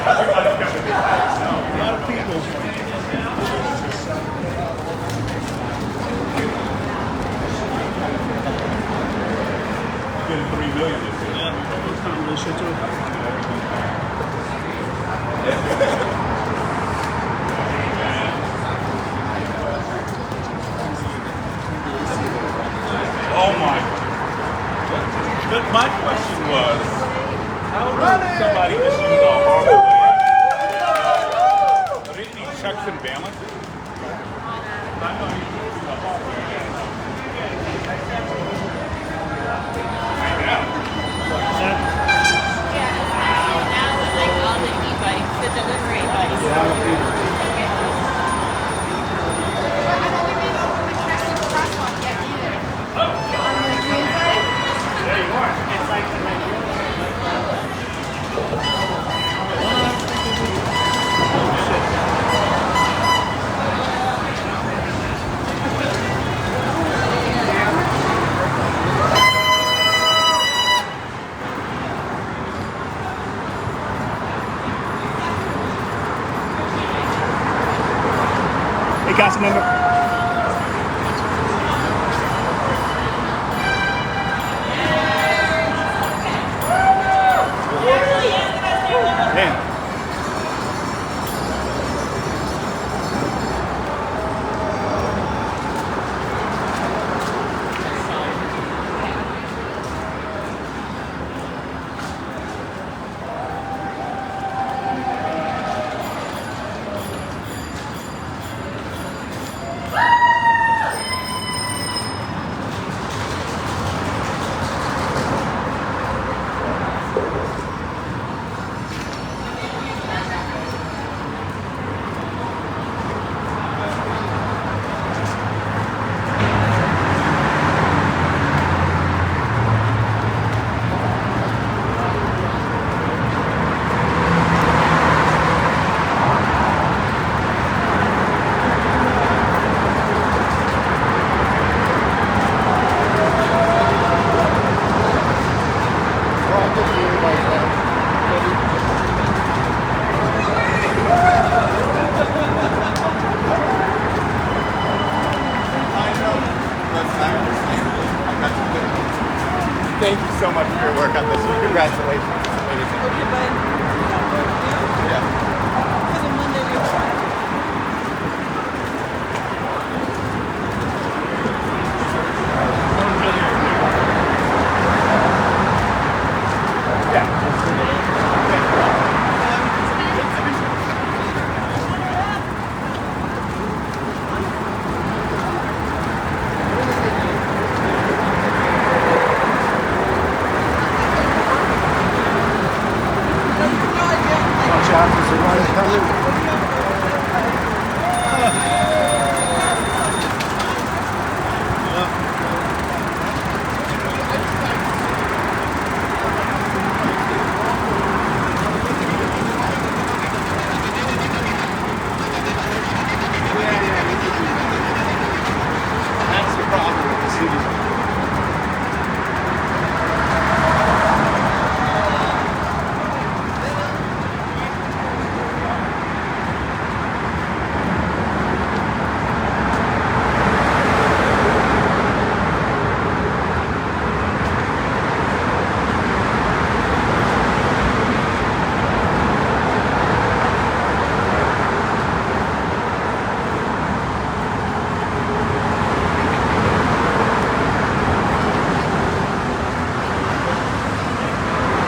S12: A lot of people.
S9: Getting 3 million this year.
S12: Yeah, that's not really shit too.
S9: Oh my. But my question was, how does somebody just use a horrible way? Are there any checks and balances?
S1: Hey, council member. Damn.
S5: Thank you so much for your work on this. Congratulations. It's amazing. Yeah.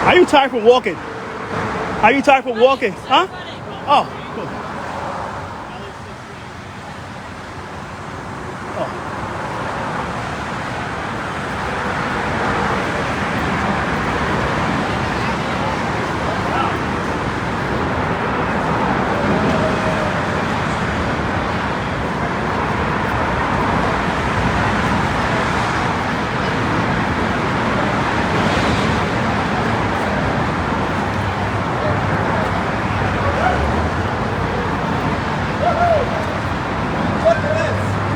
S1: How you tired from walking? How you tired from walking? Huh? Oh, cool.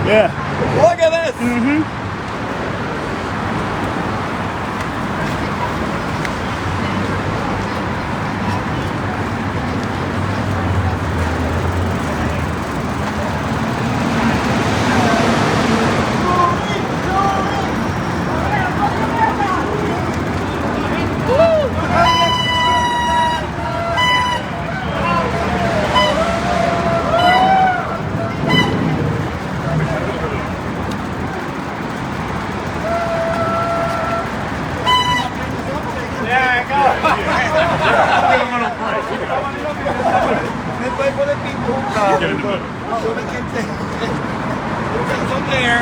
S1: Yeah.
S5: Look at this!
S1: Mm-hmm.
S5: This way for the people.
S9: Get in the middle.
S5: So we can take from there.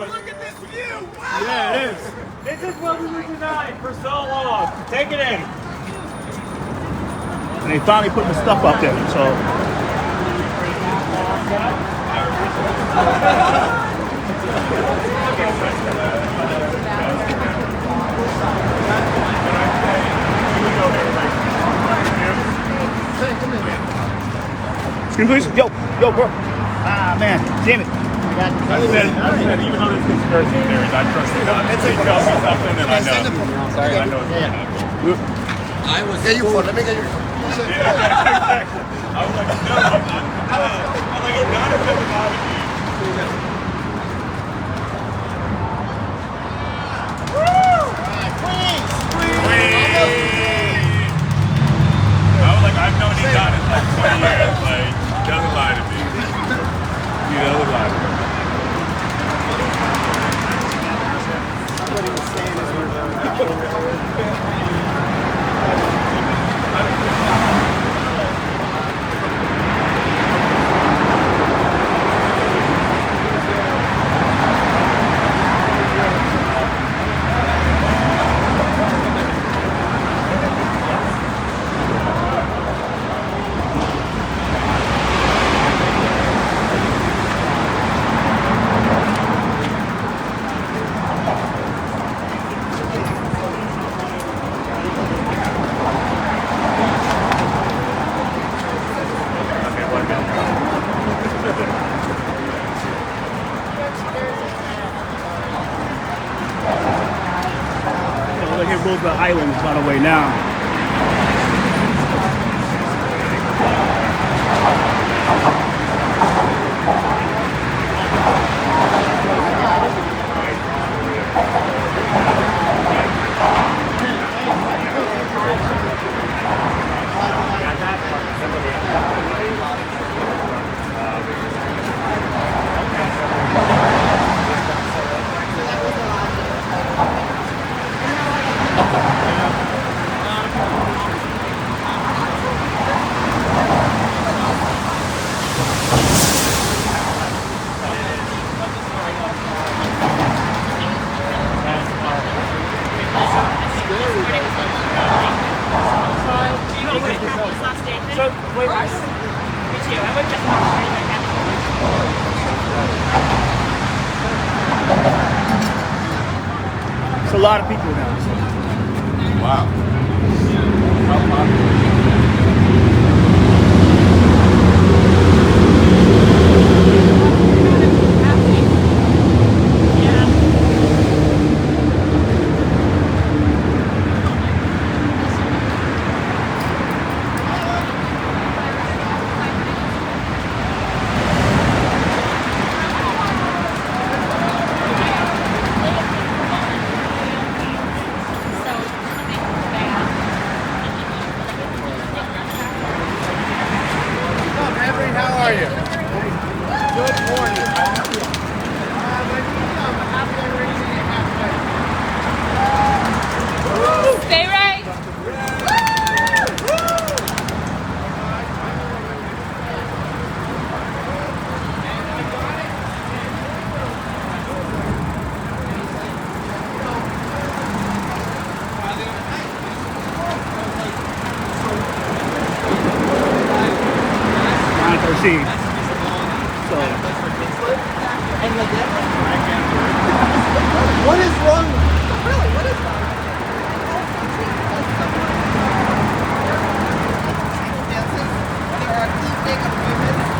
S5: Look at this view! Wow.
S1: Yeah, it is.
S2: This is what we were denied for so long. Take it in.
S1: And they finally put the stuff up there, so. Excuse me, please. Yo, bro. Ah, man, damn it.
S9: I said, even though this conspiracy theories, I trust the God. If they tell me something, then I know. Sorry. I know it's going to happen.
S11: I was. Get your phone. Let me get your phone.
S9: I was like, no, I'm like, it's not a methodology. I was like, I've known Adonis like 20 years. Like, he doesn't lie to me. He doesn't lie to me.
S1: Here goes the islands, by the way, now. It's a lot of people now.
S9: Wow.
S1: see. So.
S11: What is wrong?
S8: Really, what is wrong? There are evening appointments.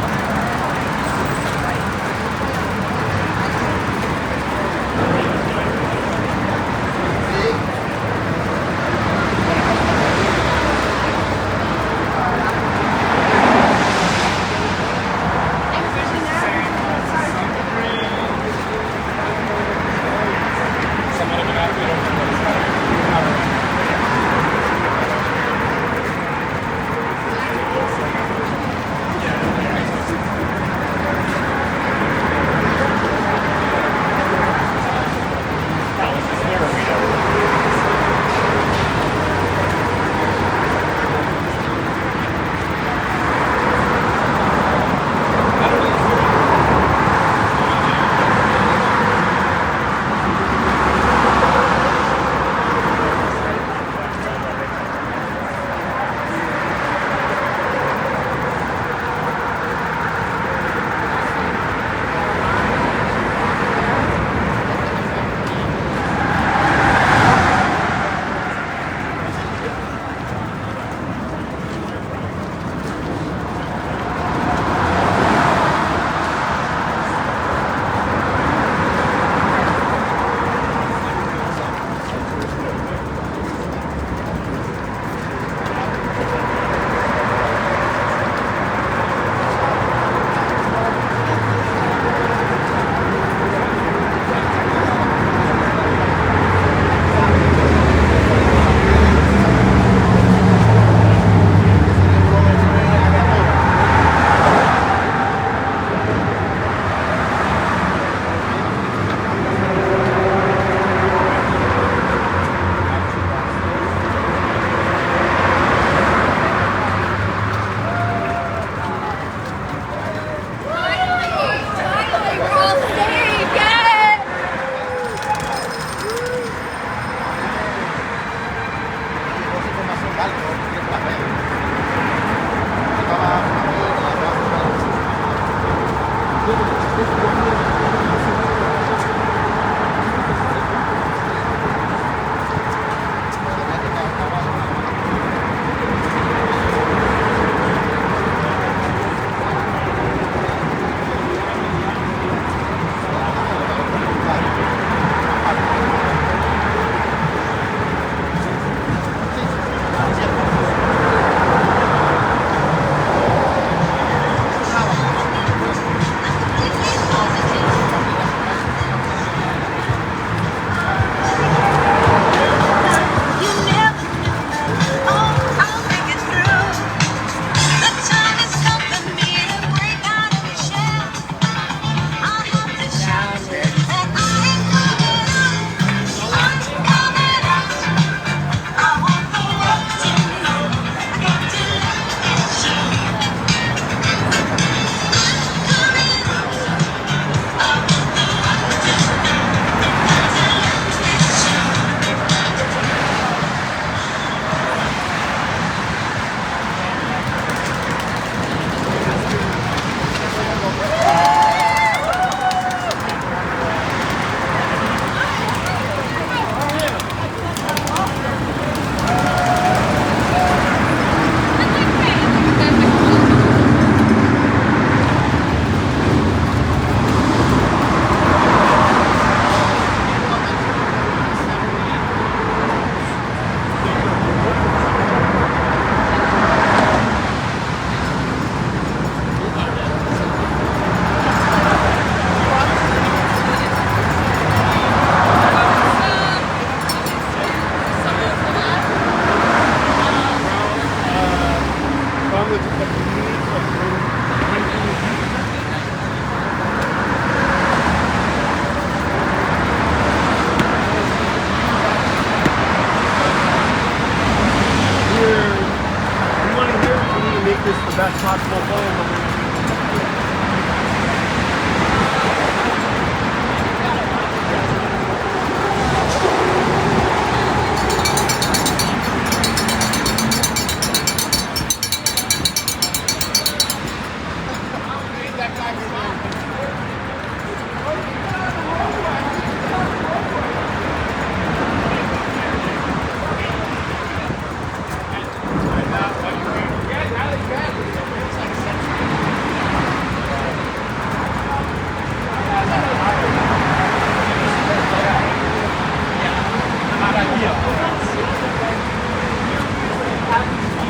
S6: best possible home.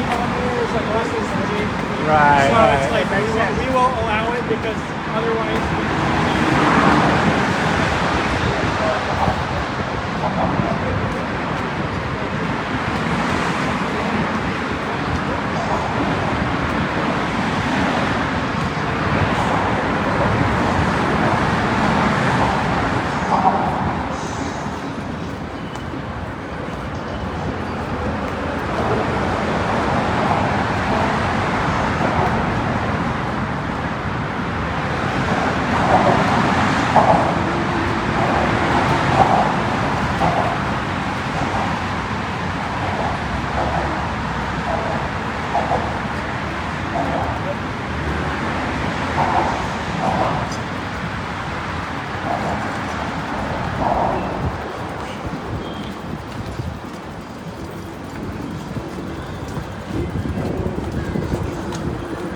S13: kilometers, like less than 30.
S1: Right.
S13: So
S1: Right.
S13: it's like we won't allow it because otherwise.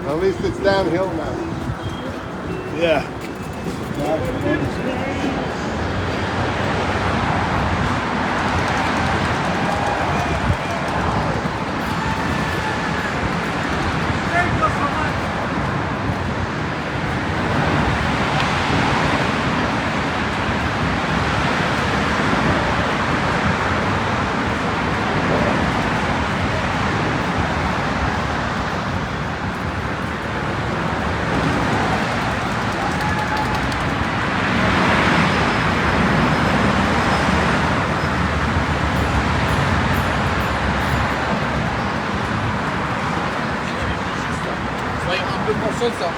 S11: At least it's downhill now.
S6: Yeah.
S12: Soyez un peu conscient de ça.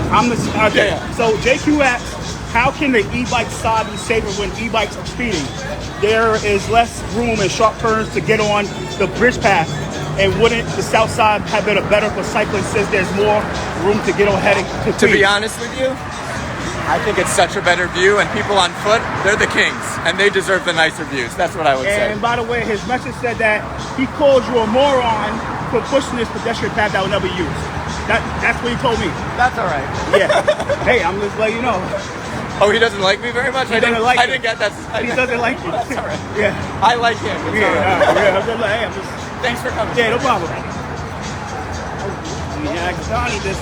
S1: I'm the okay.
S5: Yeah.
S1: So JQ asks, how can the e-bike side be safer when e-bikes are speeding? There is less room and sharp turns to get on the bridge path. And wouldn't the south side have been better for cyclists since there's more room to get on heading to
S5: To be
S1: Queens?
S5: honest with you, I think it's such a better view, and people on foot, they're the kings, and they deserve the nicer views. That's what I would say.
S1: And by the way, his message said that he called you a moron for pushing this pedestrian path that will never use. That's what he told me.
S5: That's all right.
S1: Yeah. Hey, I'm just letting you know.
S5: Oh, he doesn't like me very much?
S1: He doesn't like
S5: I
S1: you.
S5: didn't get that.
S1: He doesn't like you.
S5: That's all right.
S1: Yeah.
S5: I like him. It's all right.
S1: Yeah. I'm just like, hey, I'm just.
S5: Thanks for coming.
S1: Yeah, no problem. Yeah, Donnie, this.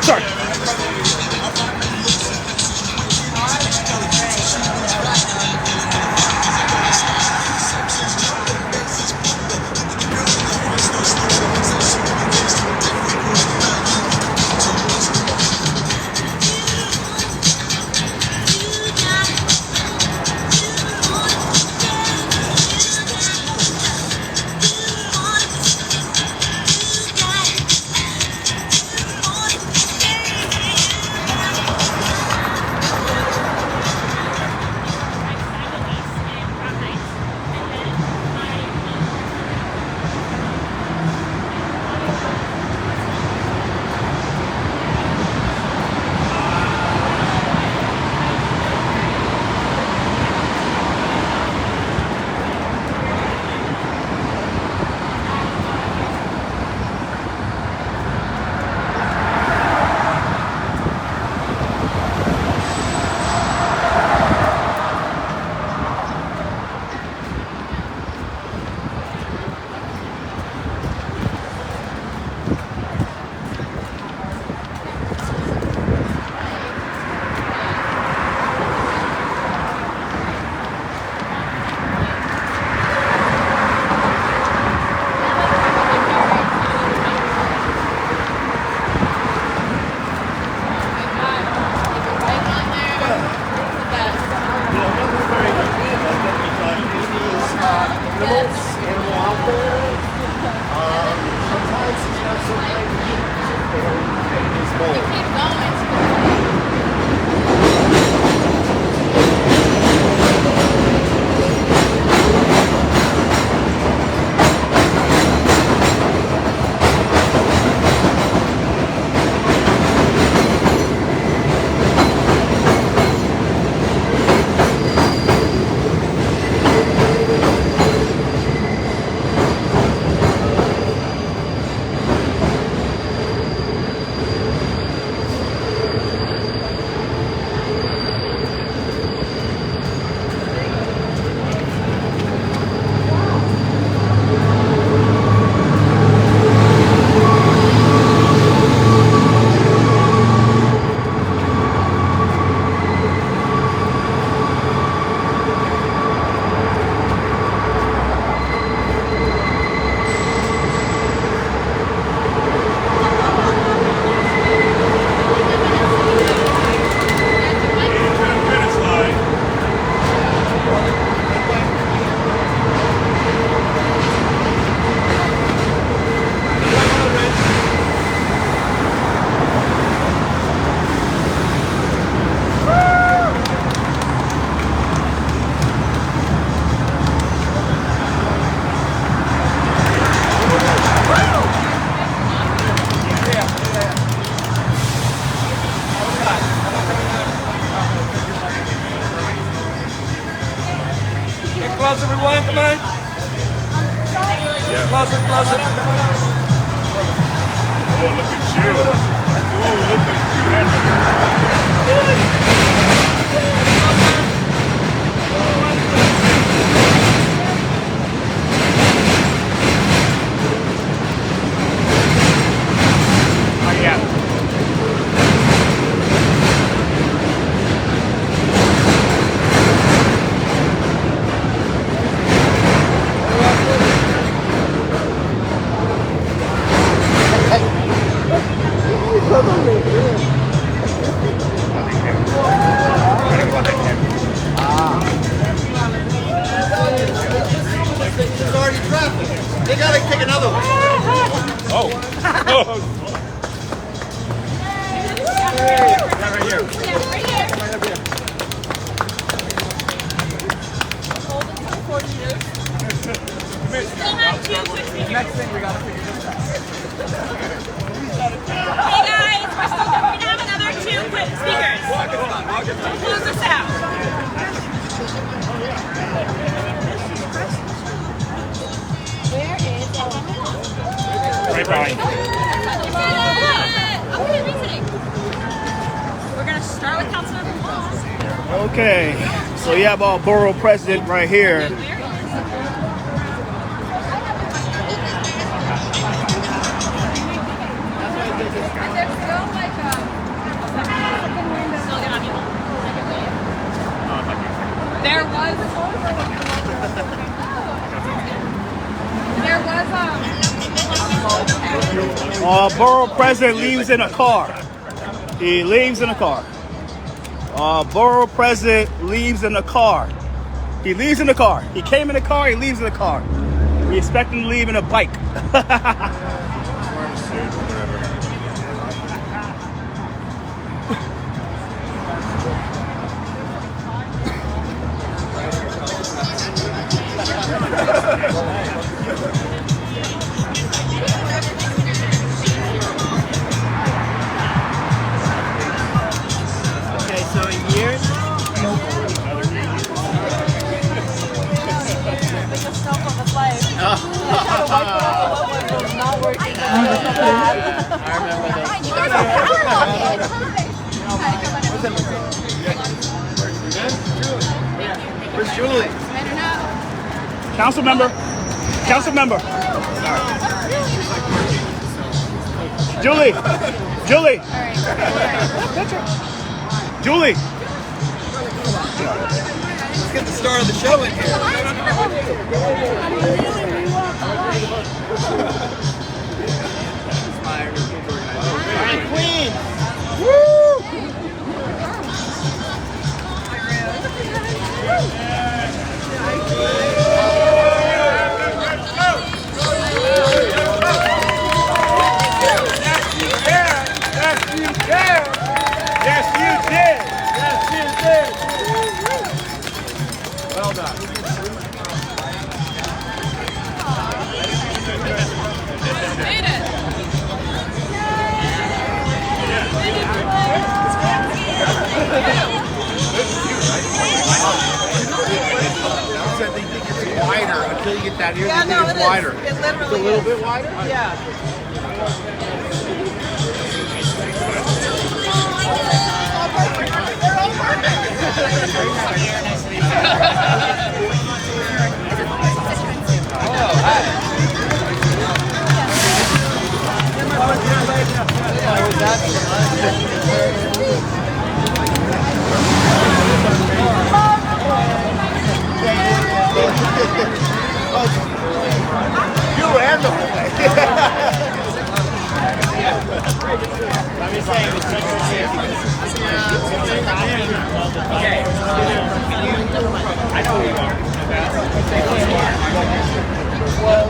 S1: Sorry.
S5: Closer, everyone, come on. Yeah. Closer, closer.
S9: Oh, look at you. Oh, look at you.
S4: close us out.
S10: Where is
S1: Right behind.
S10: Okay, visiting. We're gonna start with Councilmember Moss.
S1: Okay, so you have our borough president right here.
S10: There was
S1: Our borough president leaves in a car. He leaves in a car. Our borough president leaves in a car. He leaves in the car. He came in the car, he leaves in the car. We expect him to leave in a bike.
S13: Okay, so in years,
S10: You guys are power walking.
S11: Where's Julie?
S1: Council member. Julie. Julie.
S11: Let's get the star of the show in here.
S13: Queen.
S1: Well done.
S10: Made it.
S11: They think it's wider until you get down here.
S8: Yeah,
S11: They
S8: no,
S11: think
S8: it
S11: it's wider.
S8: is. It literally
S11: It's a little
S8: is.
S11: bit wider.
S8: Yeah.
S11: You ran the whole way.
S2: Okay. I know who you are.
S11: Well,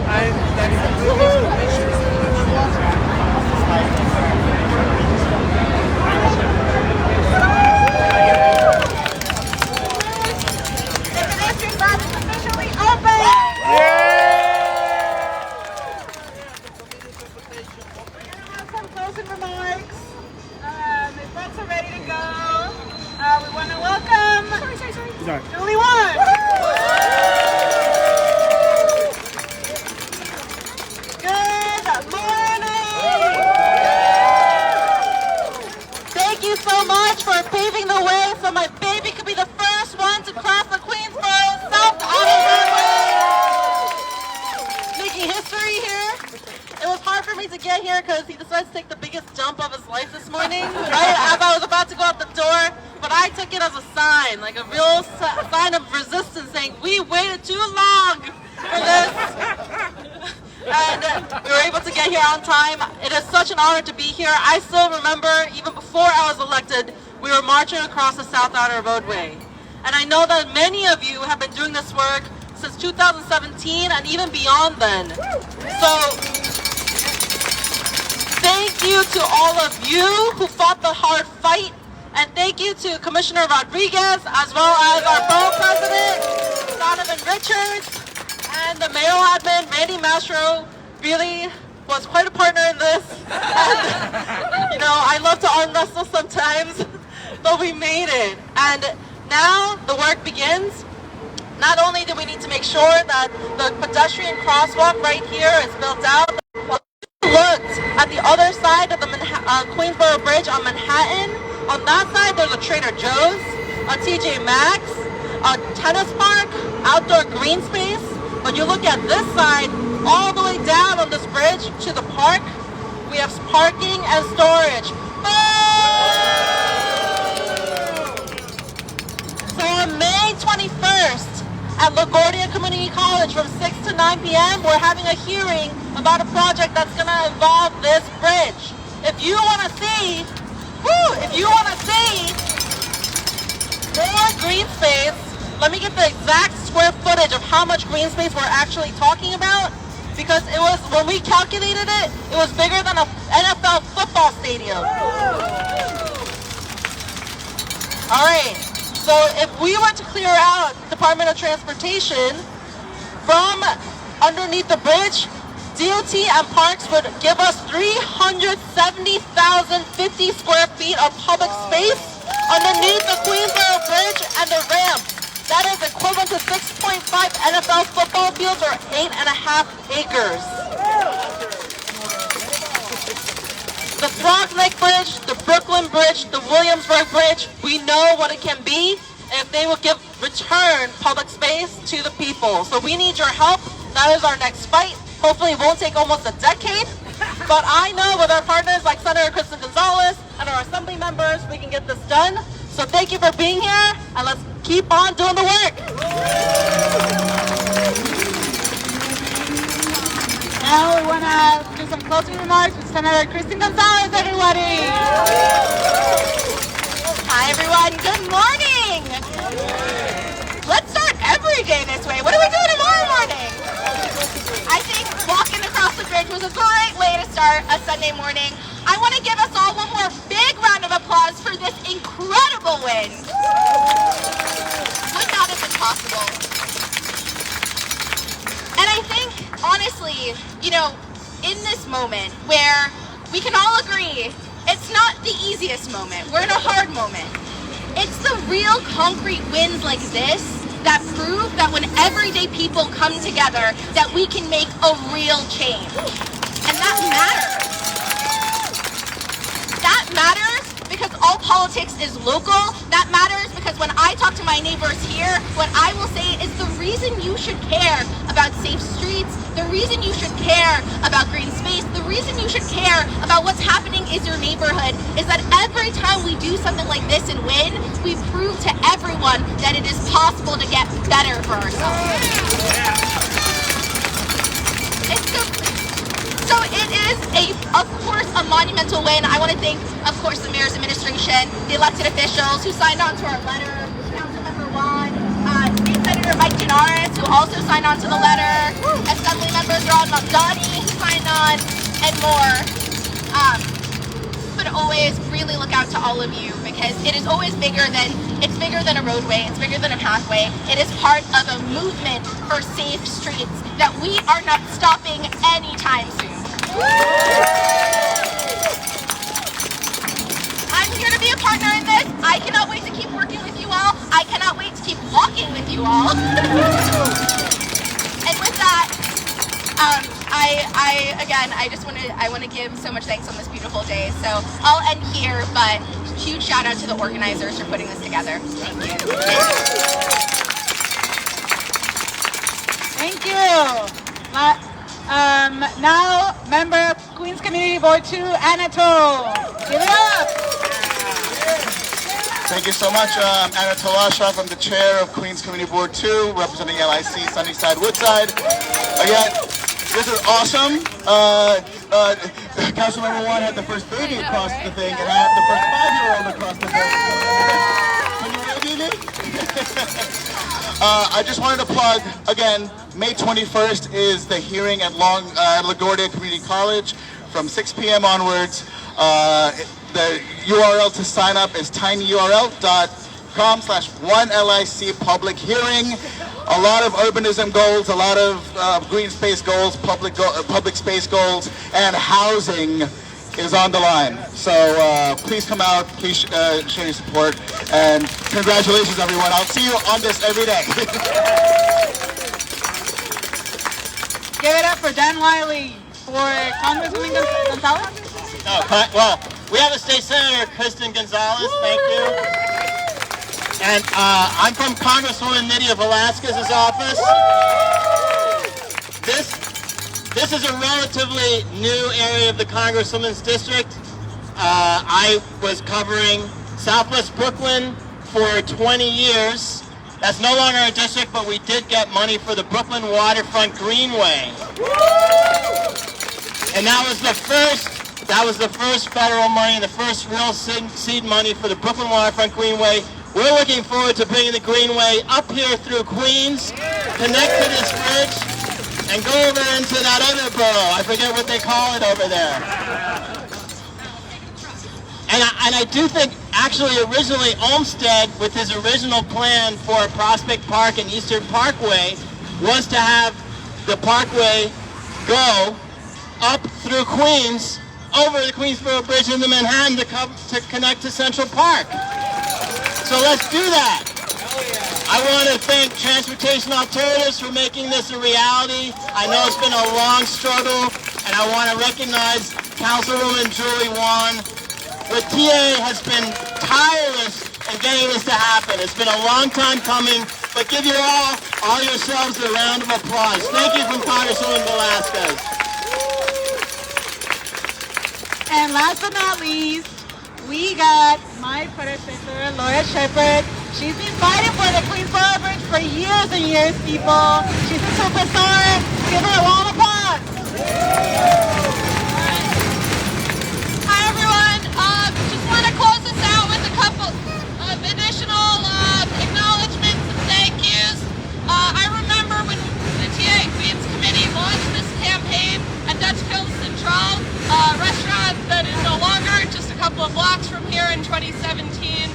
S3: The pedestrian bus is officially open! Have some closing remarks. The folks are ready to go. We want to welcome Julie Wan. Good morning. Thank you so much for paving the way so my baby could be the first one to cross the Queensboro South Outer Roadway. Making history here. It was hard for me to get here because he decided to take the biggest jump of his life this morning, right as I was about to go out the door. But I took it as a sign, like a real sign of resistance, saying, we waited too long for this. And we were able to get here on time. It is such an honor to be here. I still remember, even before I was elected, we were marching across the South Outer Roadway. And I know that many of you have been doing this work since 2017 and even beyond then. So, thank you to all of you who fought the hard fight. And thank you to Commissioner Rodriguez, as well as our borough president, Donovan Richards, and the mayoral admin, Mandy Mastro, really was quite a partner in this. And, you know, I love to arm wrestle sometimes,
S14: but we made it. And now the work begins. Not only do we need to make sure that the pedestrian crosswalk right here is built out, but we looked at the other side of the Queensboro Bridge on Manhattan. On that side, there's a Trader Joe's, a TJ Maxx, a tennis park, outdoor green space. When you look at this side, all the way down on this bridge to the park, we have parking and storage. So on May 21st, at LaGuardia Community College from 6 to 9 p.m., we're having a hearing about a project that's going to involve this bridge. If you want to see, more green space, let me get the exact square footage of how much green space we're actually talking about, because it was, when we calculated it, it was bigger than an NFL football stadium. All right. So if we were to clear out Department of Transportation from underneath the bridge, DOT and Parks would give us 370,050 square feet of public space underneath the Queensboro Bridge and the ramp. That is equivalent to 6.5 NFL football fields or 8.5 acres. The Frog Lake Bridge, the Brooklyn Bridge, the Williamsburg Bridge, we know what it can be if they will return public space to the people. So we need your help. That is our next fight. Hopefully it won't take almost a decade. But I know with our partners like Senator Kristen Gonzalez and our assembly members, we can get this done. So thank you for being here, and let's keep on doing the work.
S3: Now we want to do some closing remarks with Senator Kristen Gonzalez, everybody.
S10: Hi, everyone. Good morning. Let's start every day this way. What are we doing tomorrow morning? I think walking across the bridge was a great way to start a Sunday morning. I want to give us all one more big round of applause for this incredible win. Would not have been possible. And I think, honestly, you know, in this moment where we can all agree it's not the easiest moment, we're in a hard moment, it's the real concrete wins like this that prove that when everyday people come together, that we can make a real change. And that matters. That matters because all politics is local. That matters because when I talk to my neighbors here, what I will say is the reason you should care about safe streets, the reason you should care about green space, the reason you should care about what's happening in your neighborhood is that every time we do something like this and win, we prove to everyone that it is possible to get better for ourselves. So it is, of course, a monumental win. I want to thank, of course, the mayor's administration, the elected officials who signed on to our letter, Councilmember Juan, State Senator Mike Ginaris, who also signed on to the letter, Assembly members Ron Mamdani, who signed on, and more. But always really look out to all of you because it is always bigger than a roadway, it's bigger than a pathway. It is part of a movement for safe streets that we are not stopping anytime soon. I'm here to be a partner in this. I cannot wait to keep working with you all. I cannot wait to keep walking with you all. And with that, I want to give so much thanks on this beautiful day. So I'll end here, but huge shout out to the organizers for putting this together. Thank you.
S3: Thank you. Now, member of Queens Community Board 2, Anatole. Give it up.
S15: Thank you so much. I'm Anatole Ashraf. I'm the chair of Queens Community Board 2, representing LIC Sunnyside Woodside. Again, this is awesome. Councilmember Juan had the first baby across the thing, and I had the first 5-year-old across the thing. Can you wave, I just wanted to plug, again, May 21st is the hearing at LaGuardia Community College from 6 p.m. onwards. The URL to sign up is tinyurl.com/1LIC public hearing. A lot of urbanism goals, a lot of green space goals, public space goals, and housing is on the line. So please come out, please show your support, and congratulations everyone. I'll see you on this every day.
S3: Give it up for Dan Wiley for Congresswoman Gonzalez.
S15: Well, we have a state senator, Kristen Gonzalez. Thank you. And I'm from Congresswoman Nydia Velasquez's office. This is a relatively new area of the Congresswoman's district. I was covering Southwest Brooklyn for 20 years. That's no longer our district, but we did get money for the Brooklyn Waterfront Greenway. And that was the first federal money, the first real seed money for the Brooklyn Waterfront Greenway. We're looking forward to bringing the Greenway up here through Queens, connect to this bridge, and go over into that other borough. I forget what they call it over there. And I do think, actually, originally Olmsted, with his original plan for Prospect Park and Eastern Parkway, was to have the Parkway go up through Queens, over the Queensboro Bridge into Manhattan to connect to Central Park. So let's do that. I want to thank Transportation Alternatives for making this a reality. I know it's been a long struggle, and I want to recognize Councilwoman Julie Wan. The TA has been tireless in getting this to happen. It's been a long time coming, but give you all yourselves a round of applause. Thank you from Congresswoman Velasquez.
S3: And last but not least, we got my predecessor, Laura Shepard. She's been fighting for the Queensboro Bridge for years and years, people. She's a superstar. Give her a round of applause.
S10: Hi everyone. Just want to close this out with a couple of additional acknowledgments and thank yous. I remember when the TA Queens Committee launched this campaign at Dutch Kills Central, a restaurant that is no longer just a couple of blocks from here in 2017.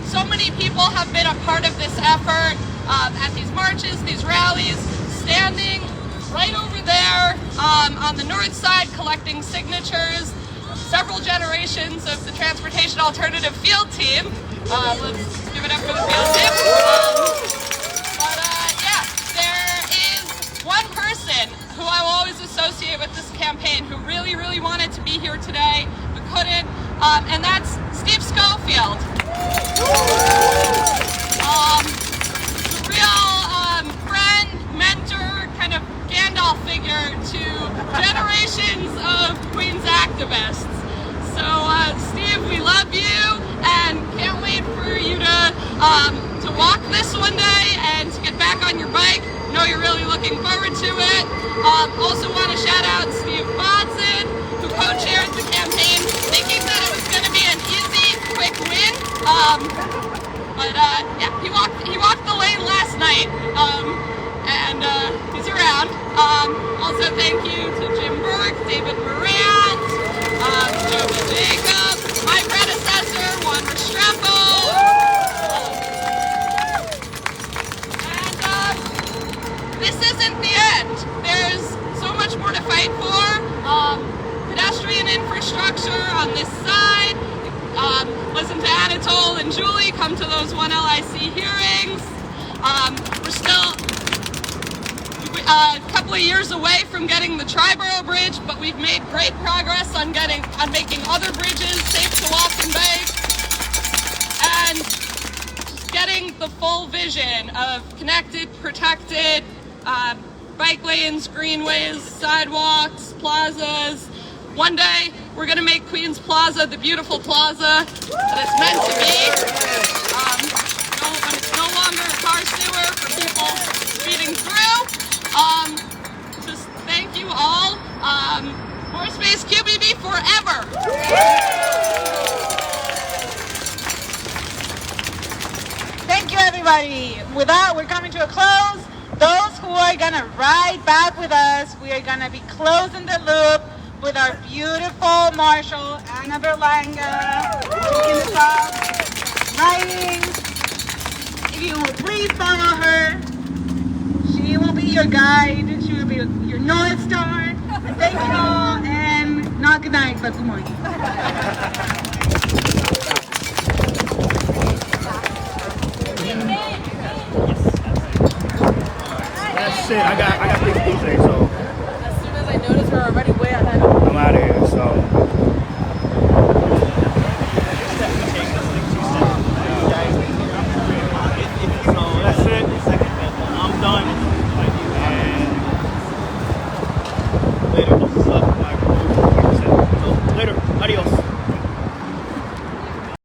S10: So many people have been a part of this effort at these marches, these rallies, standing right over there on the north side collecting signatures. Several generations of the Transportation Alternative Field Team. Let's give it up for the field team. Yeah, there is one person who I will always associate with this campaign who really, really wanted to be here today but couldn't, and that's Steve Schofield. Real friend, mentor, kind of Gandalf figure to generations of Queens activists. So Steve, we love you and can't wait for you to walk this one day and to get back on your bike. Know you're really looking forward to it. Also want to shout out Steve Bodson, who co-chaired the campaign, thinking that it was going to be an easy, quick win. But yeah, he walked the lane last night, and he's around. Also, thank you to Jim Burke, David Morant, Joe Jacob, my predecessor, Juan Restrepo. And this isn't the end. There's so much more to fight for. Pedestrian infrastructure on this side. Listen to Anatole and Julie, come to those 1LIC hearings. We're still a couple of years away from getting the Triborough Bridge, but we've made great progress on making other bridges safe to walk and bike. And just getting the full vision of connected, protected, bike lanes, greenways, sidewalks, plazas. One day, we're going to make Queens Plaza the beautiful plaza that it's meant to be. When it's no longer a car sewer for people speeding through. Just thank you all. More space QBB forever.
S3: Thank you, everybody. With that, we're coming to a close. Those who are going to ride back with us, we are going to be closing the loop with our beautiful Marshal, Anna Berlanga, taking us off, riding. If you will please follow her, she will be your guide, she will be your North Star. Thank you all, and not not good night, but good morning.
S1: That's it. I got things to do today, so
S4: As soon as I notice we're already way ahead of
S1: I'm out of here. So. So that's it. I'm done. And later.